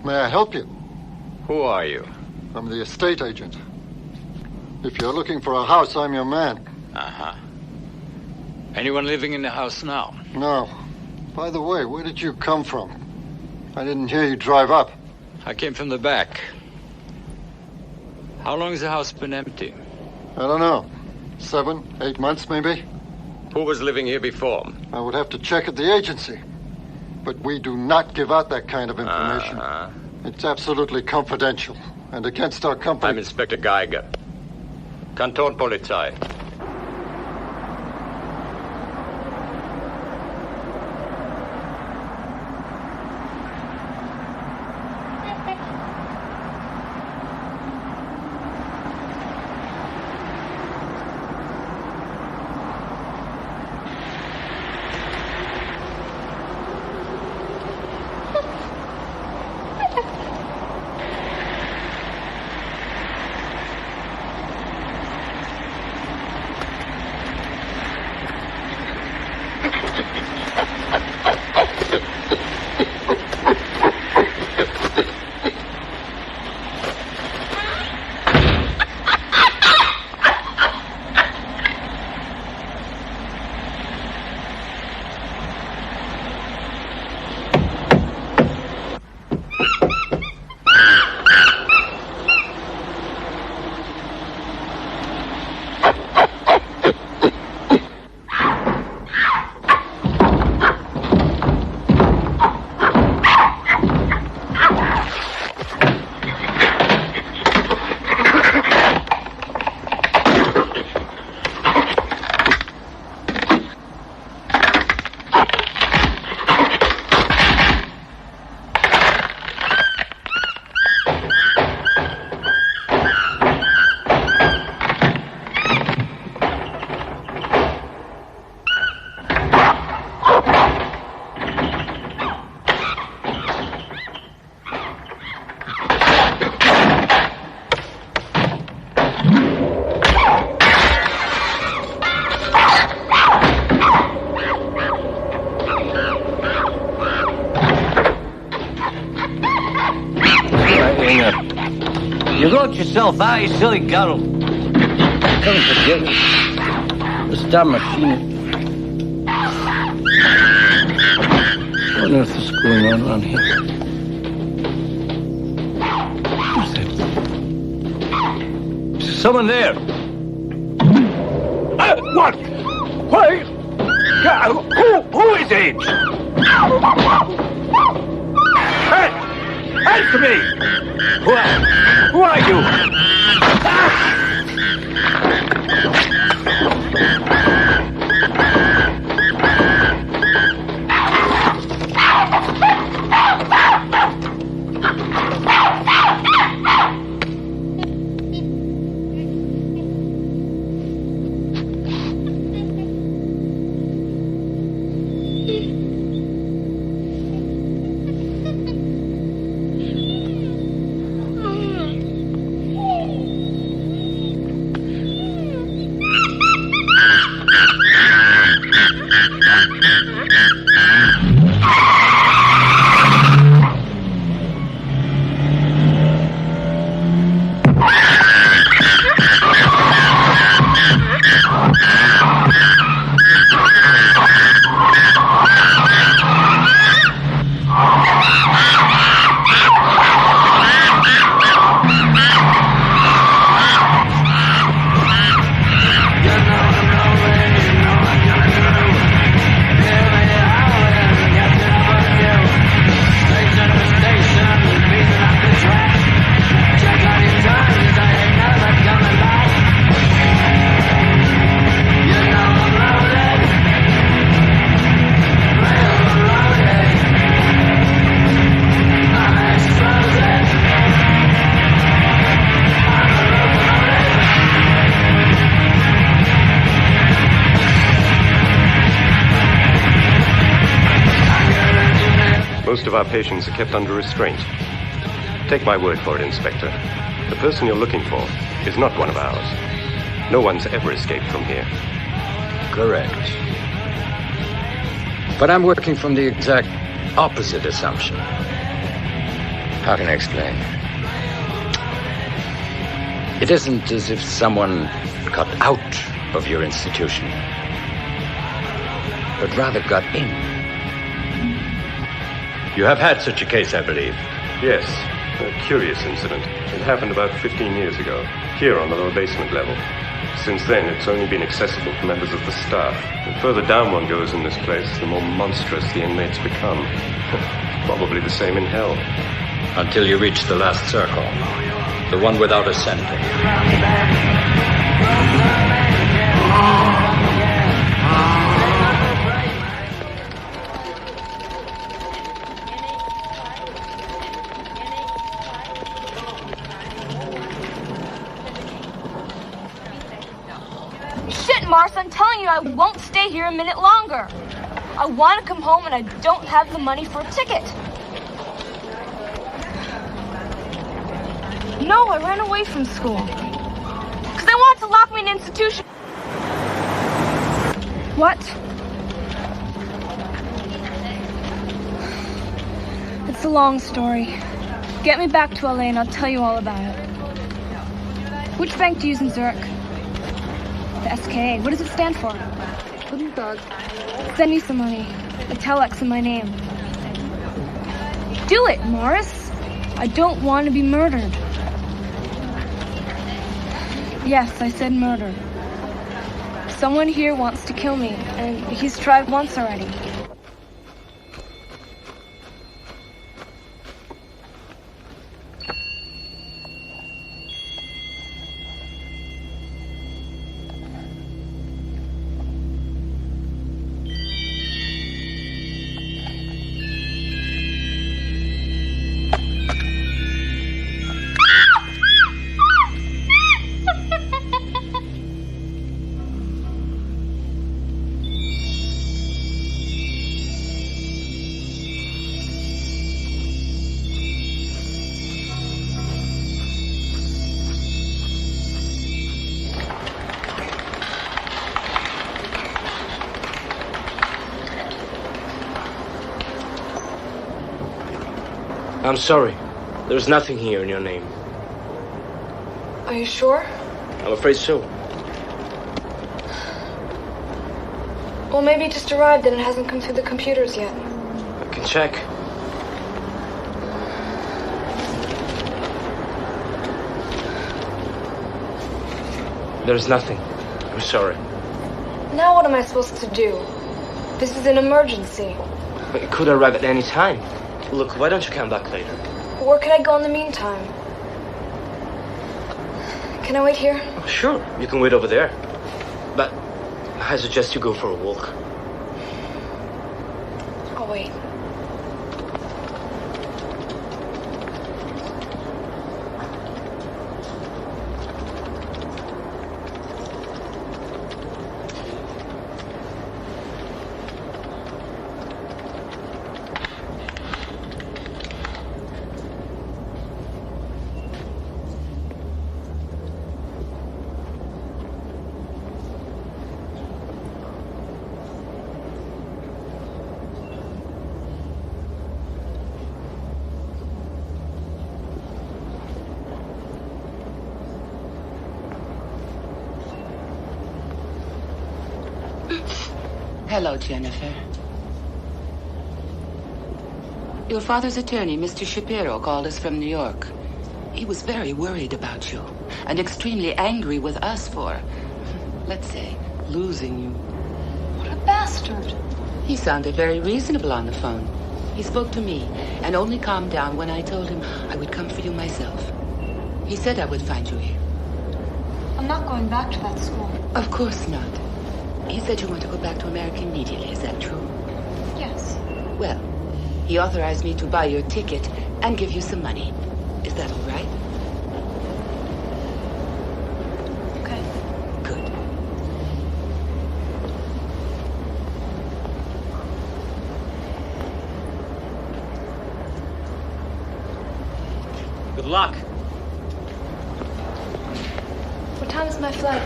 May I help you? Who are you? I'm the estate agent. If you're looking for a house, I'm your man. Uh-huh. Anyone living in the house now? No. By the way, where did you come from? I didn't hear you drive up. I came from the back. How long has the house been empty? I don't know. 7, 8 months, maybe? Who was living here before? I would have to check at the agency. But we do not give out that kind of information. It's absolutely confidential and against our company. I'm Inspector Geiger. Kantonpolizei. You wrote yourself out, you silly girl. Couldn't forget it. The star machine. What on earth is going on around here? Who's that? Is someone there? What? Why? Who is it? Hey! Answer me! Who are you? our patients are kept under restraint. Take my word for it, Inspector. The person you're looking for is not one of ours. No one's ever escaped from here. Correct. But I'm working from the exact opposite assumption. How can I explain? It isn't as if someone got out of your institution, but rather got in. You have had such a case, I believe. Yes, a curious incident. It happened about 15 years ago, here on the lower basement level. Since then, it's only been accessible for members of the staff. The further down one goes in this place, the more monstrous the inmates become. Probably the same in hell. Until you reach the last circle, the one without a center. Shit, Mars, I'm telling you, I won't stay here a minute longer. I want to come home and I don't have the money for a ticket. No, I ran away from school. Because they wanted to lock me in an institution. What? It's a long story. Get me back to LA and I'll tell you all about it. Which bank do you use in Zurich? The SKA. What does it stand for? Guten Tag. Send me some money. A telex in my name. Do it, Morris. I don't want to be murdered. Yes, I said murder. Someone here wants to kill me, and he's tried once already. I'm sorry. There's nothing here in your name. Are you sure? I'm afraid so. Well, maybe it just arrived and it hasn't come through the computers yet. I can check. There's nothing. I'm sorry. Now what am I supposed to do? This is an emergency. It could arrive at any time. Look, why don't you come back later? Where can I go in the meantime? Can I wait here? Oh, sure, you can wait over there. But I suggest you go for a walk. I'll wait. Hello, Jennifer. Your father's attorney, Mr. Shapiro, called us from New York. He was very worried about you and extremely angry with us for, let's say, losing you. What a bastard. He sounded very reasonable on the phone. He spoke to me and only calmed down when I told him I would come for you myself. He said I would find you here. I'm not going back to that school. Of course not. He said you want to go back to America immediately. Is that true? Yes. Well, he authorized me to buy your ticket and give you some money. Is that all right? Okay. Good. luck. What time is my flight?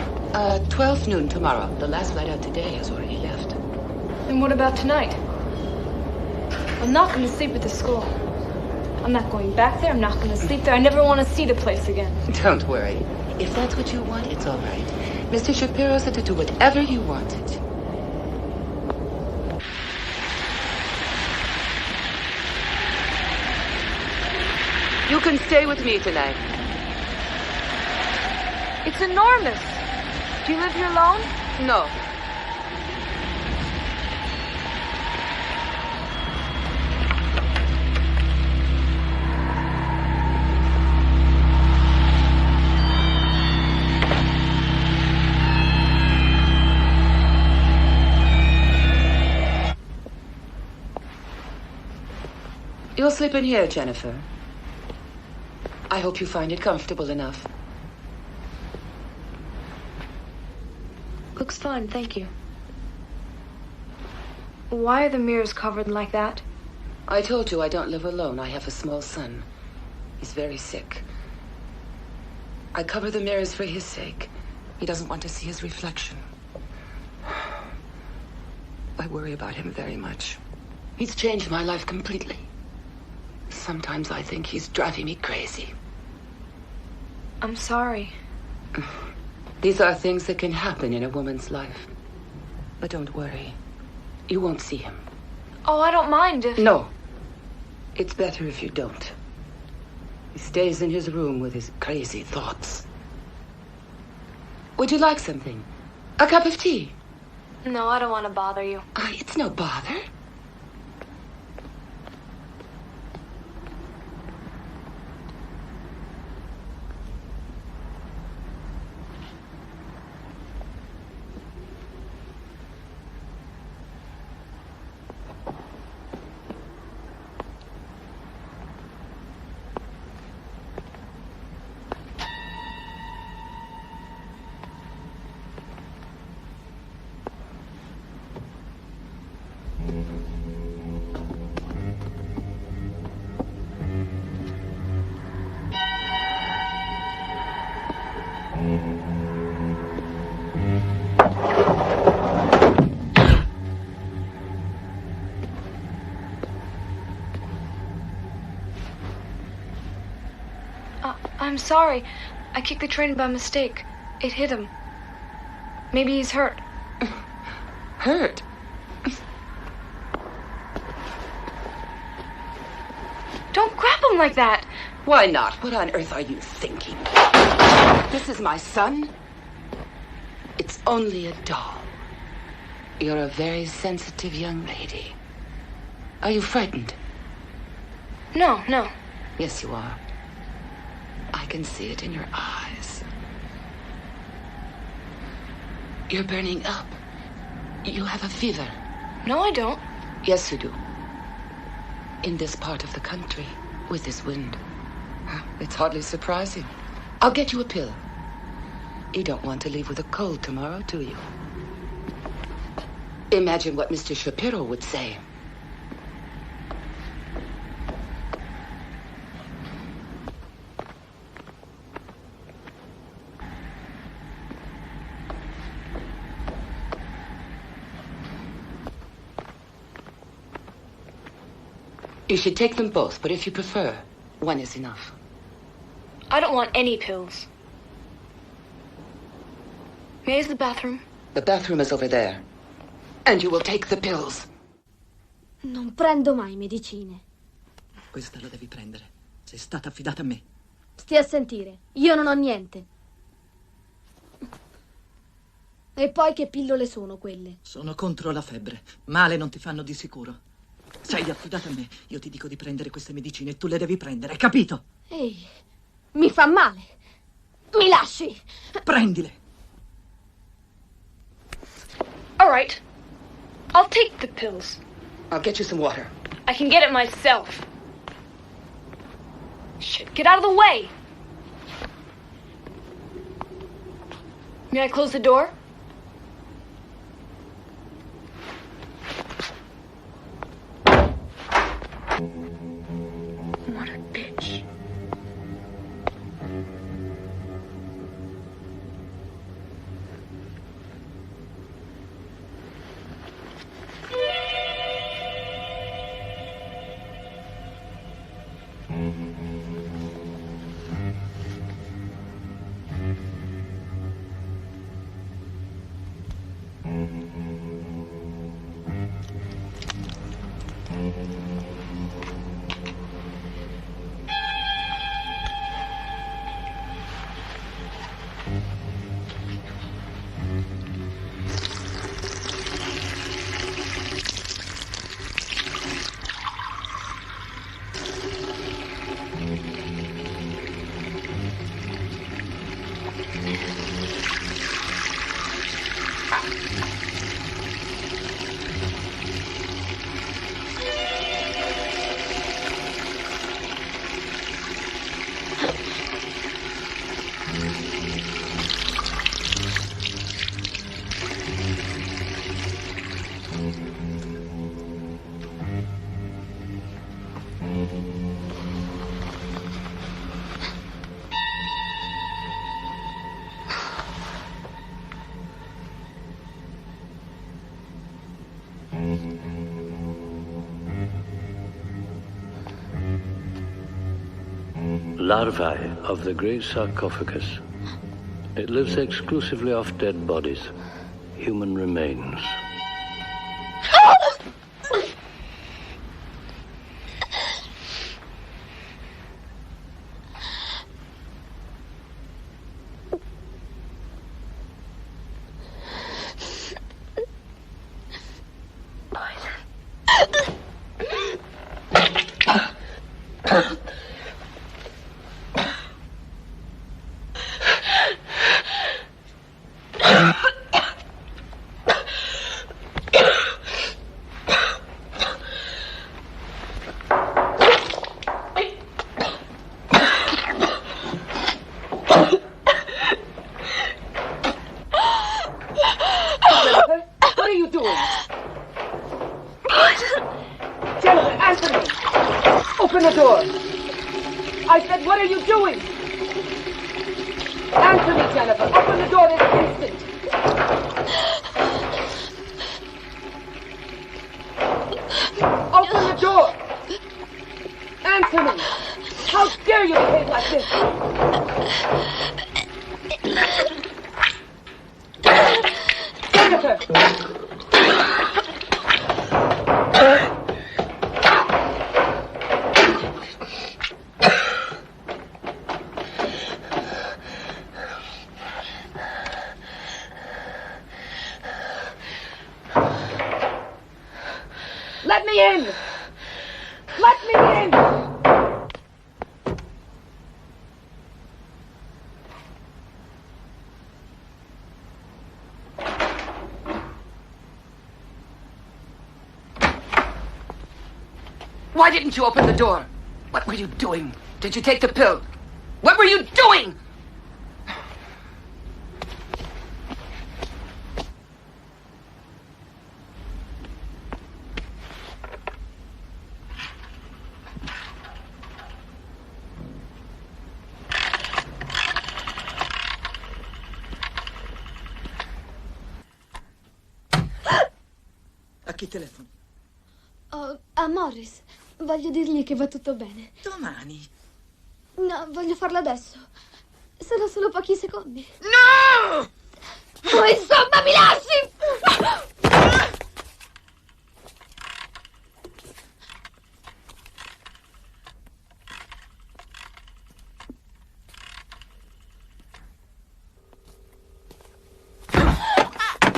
12 noon tomorrow. The last flight out today has already left. And what about tonight? I'm not going to sleep at the school. I'm not going back there. I'm not going to sleep there. I never want to see the place again. Don't worry. If that's what you want, it's all right. Mr. Shapiro said to do whatever you wanted. You can stay with me tonight. It's enormous. Do you live here alone? No. You'll sleep in here, Jennifer. I hope you find it comfortable enough. Looks fine, thank you. Why are the mirrors covered like that? I told you I don't live alone. I have a small son. He's very sick. I cover the mirrors for his sake. He doesn't want to see his reflection. I worry about him very much. He's changed my life completely. Sometimes I think he's driving me crazy. I'm sorry. These are things that can happen in a woman's life. But don't worry. You won't see him. Oh, I don't mind if... No. It's better if you don't. He stays in his room with his crazy thoughts. Would you like something? A cup of tea? No, I don't want to bother you. It's no bother. I'm sorry. I kicked the train by mistake. It hit him. Maybe he's hurt. Hurt? Don't grab him like that. Why not? What on earth are you thinking? This is my son. It's only a doll. You're a very sensitive young lady. Are you frightened? No, no. Yes, you are. I can see it in your eyes. You're burning up. You have a fever. No, I don't. Yes, you do. In this part of the country, with this wind. It's hardly surprising. I'll get you a pill. You don't want to leave with a cold tomorrow, do you? Imagine what Mr. Shapiro would say. You should take them both, but if you prefer, one is enough. I don't want any pills. May I use the bathroom? The bathroom is over there. And you will take the pills. Non prendo mai medicine. Questa la devi prendere. Sei stata affidata a me. Stia a sentire. Io non ho niente. E poi che pillole sono quelle? Sono contro la febbre. Male non ti fanno di sicuro. Sei affidata a me. Io ti dico di prendere queste medicine e tu le devi prendere, capito? Ehi, mi fa male. Mi lasci. Prendile. All right. I'll take the pills. I'll get you some water. I can get it myself. Shit, get out of the way. May I close the door? What a bitch. Larvae of the great sarcophagus. It lives exclusively off dead bodies, human remains. Let me in! Let me in! Why didn't you open the door? What were you doing? Did you take the pill? What were you doing? A chi telefoni? Oh, a Morris. Voglio dirgli che va tutto bene. Domani. No, voglio farlo adesso. Sono solo pochi secondi. No! Oh, insomma, mi lasci!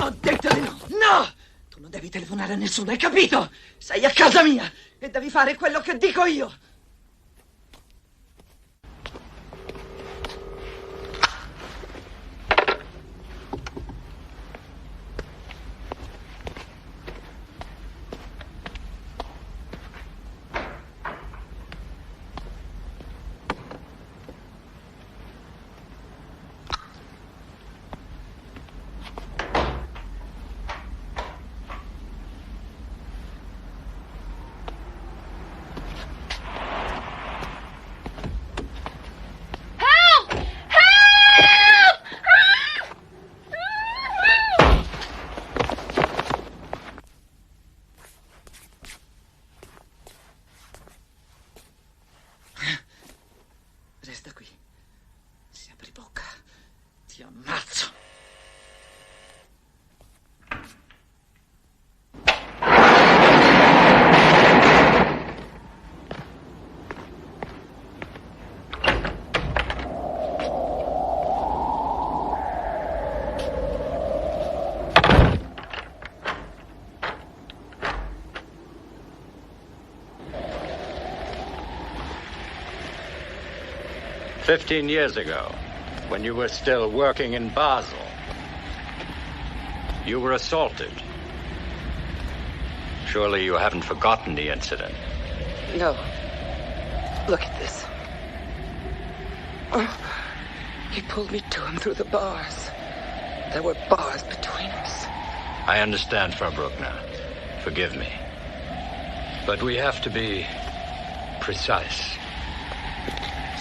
Ho detto di no! No! Tu non devi telefonare a nessuno, hai capito? Sei a casa mia e devi fare quello che dico io. Resta qui. Se apri bocca, ti ammazzo. "15 years ago, when you were still working in Basel. You were assaulted. Surely you haven't forgotten the incident. No. Look at this. Oh, he pulled me to him through the bars. There were bars between us. I understand, Frau Bruckner. Forgive me. But we have to be precise.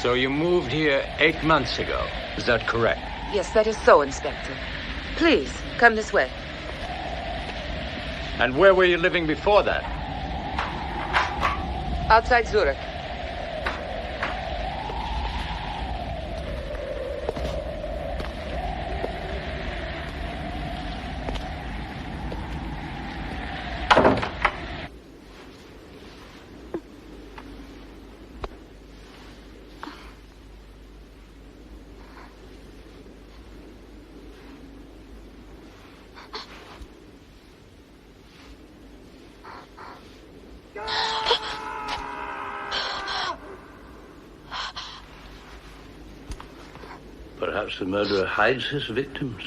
So you moved here 8 months ago. Is that correct? Yes, that is so, Inspector. Please, come this way. And where were you living before that? Outside Zurich. Perhaps the murderer hides his victims.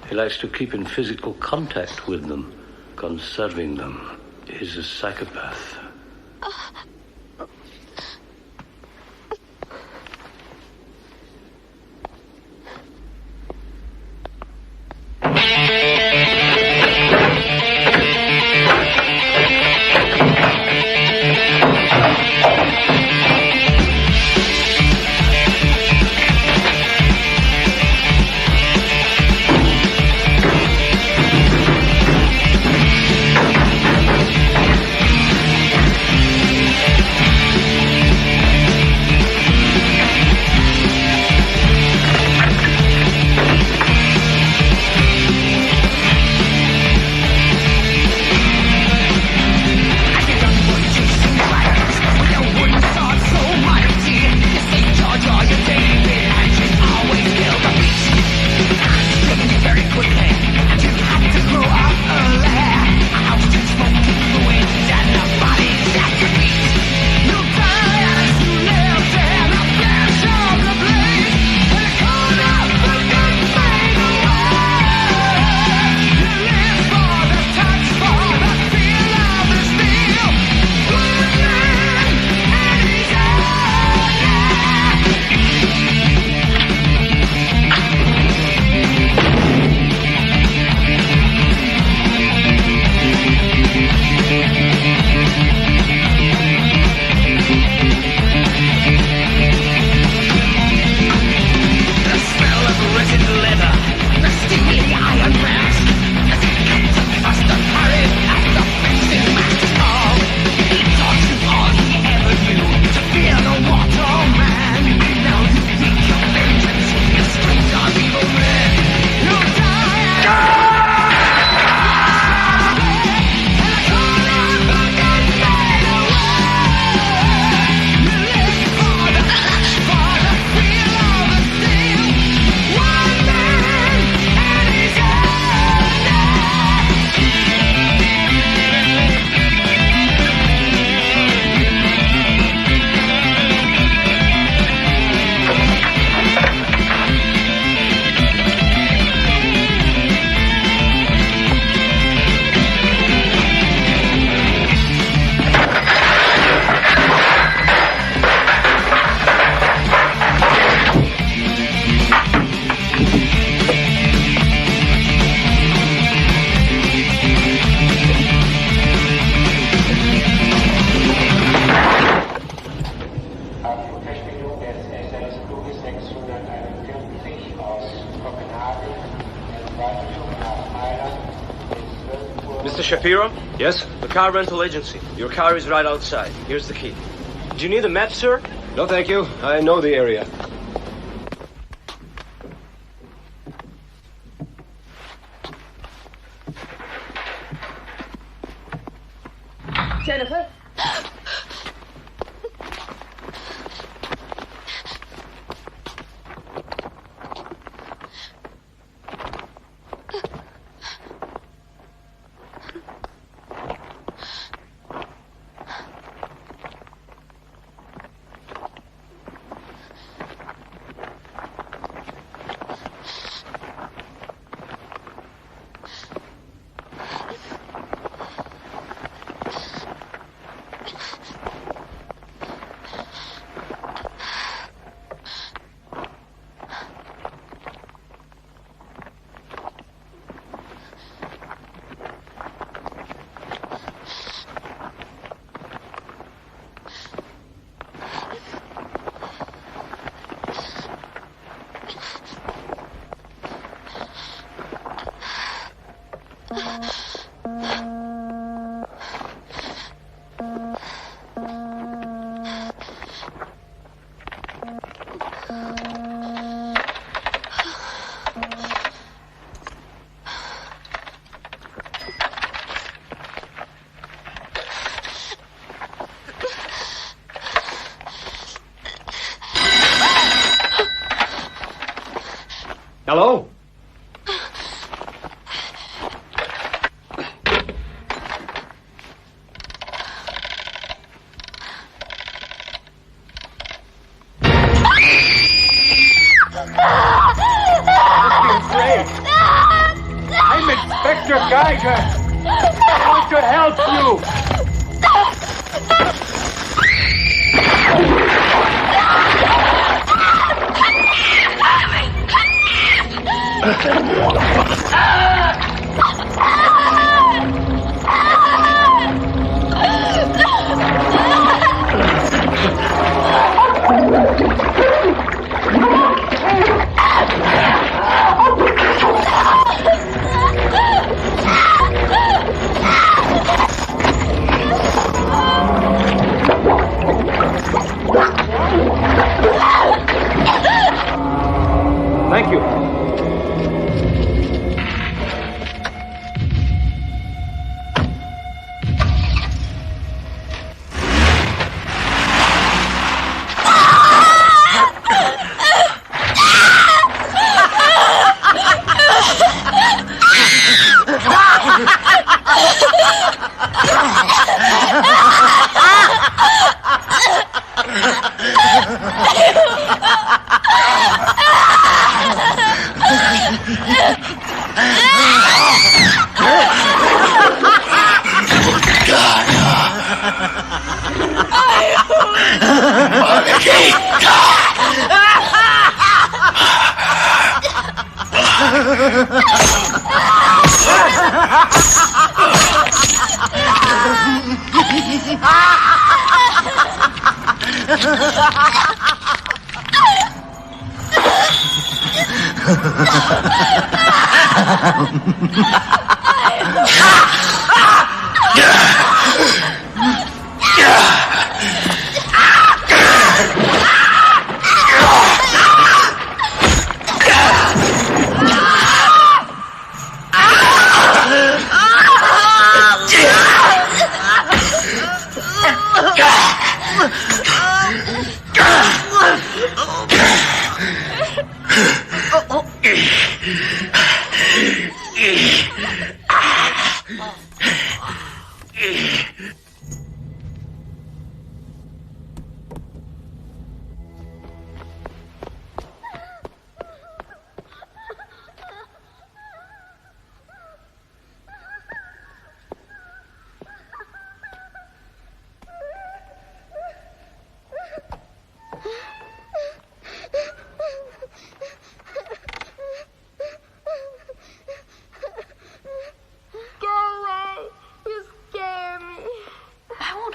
He likes to keep in physical contact with them, conserving them. He's a psychopath. Mr. Shapiro? Yes? The car rental agency. Your car is right outside. Here's the key. Do you need a map, sir? No, thank you. I know the area. Jennifer? Hello? I'm Inspector Geiger. I want to help you. Thank you.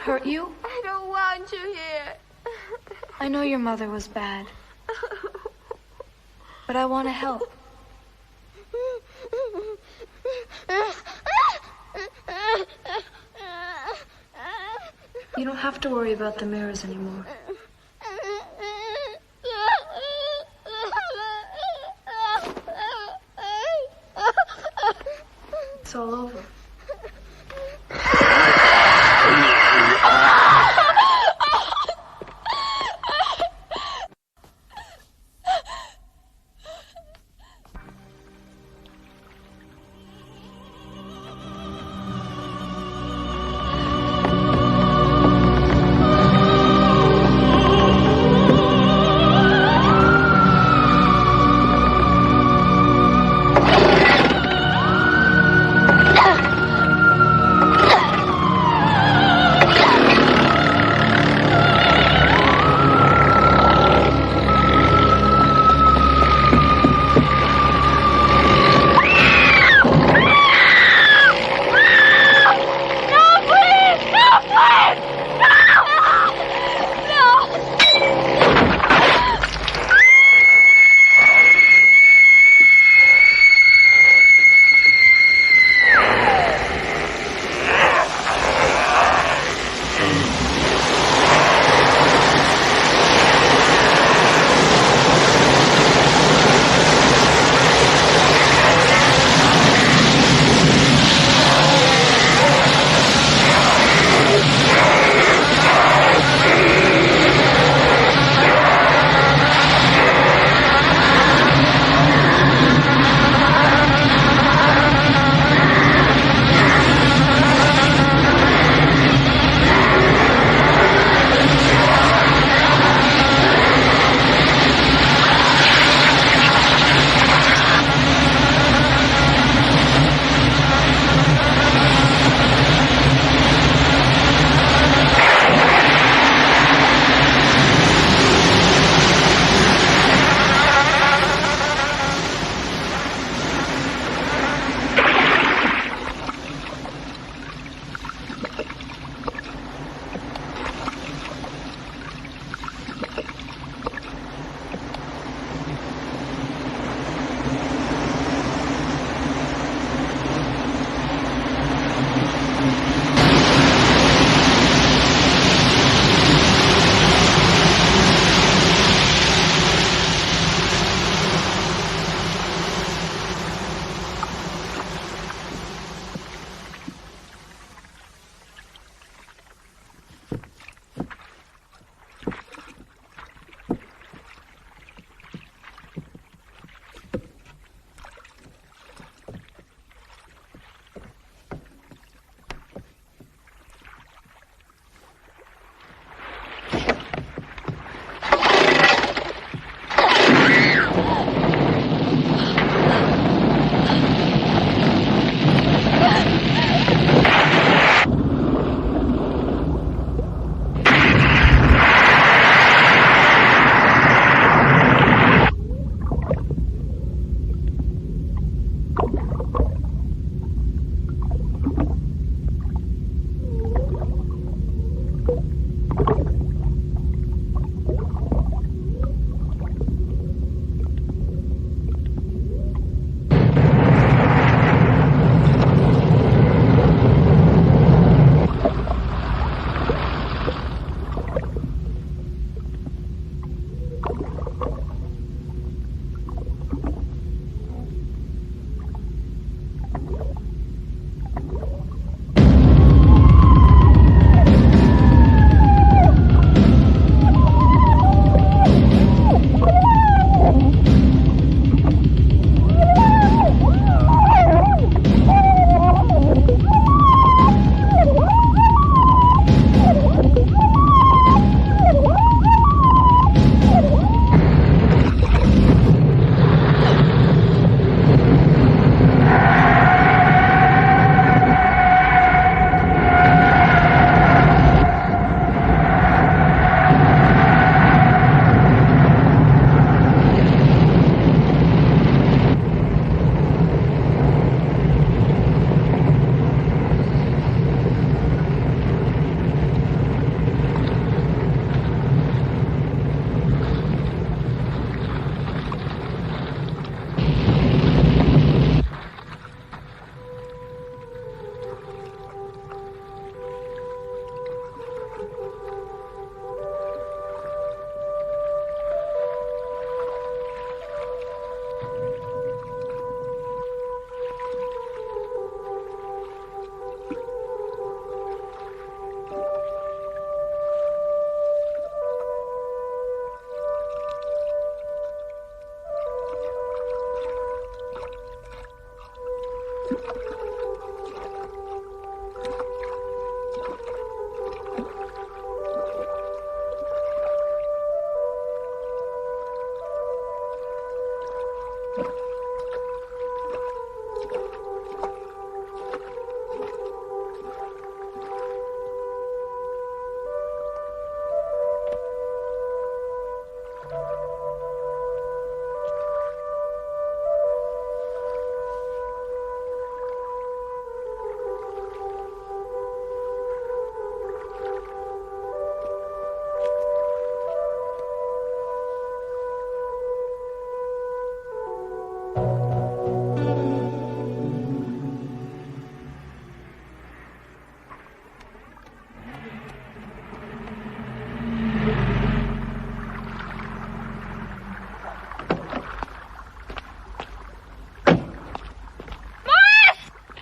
Hurt you? I don't want you here. I know your mother was bad. But I want to help. You don't have to worry about the mirrors anymore. It's all over.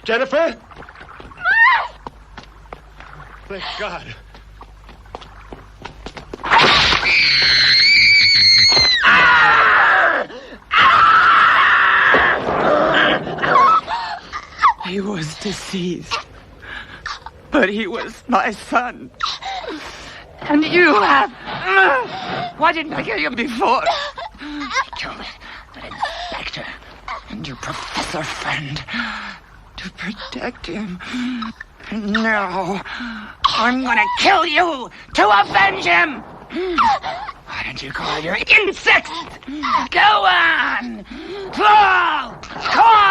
Jennifer? Thank God. He was deceased, but he was my son. And you have... Why didn't I kill you before? I killed that inspector and your professor friend to protect him. And now I'm gonna kill you to avenge him! Why don't you call your insects? Go on! Fall! Call!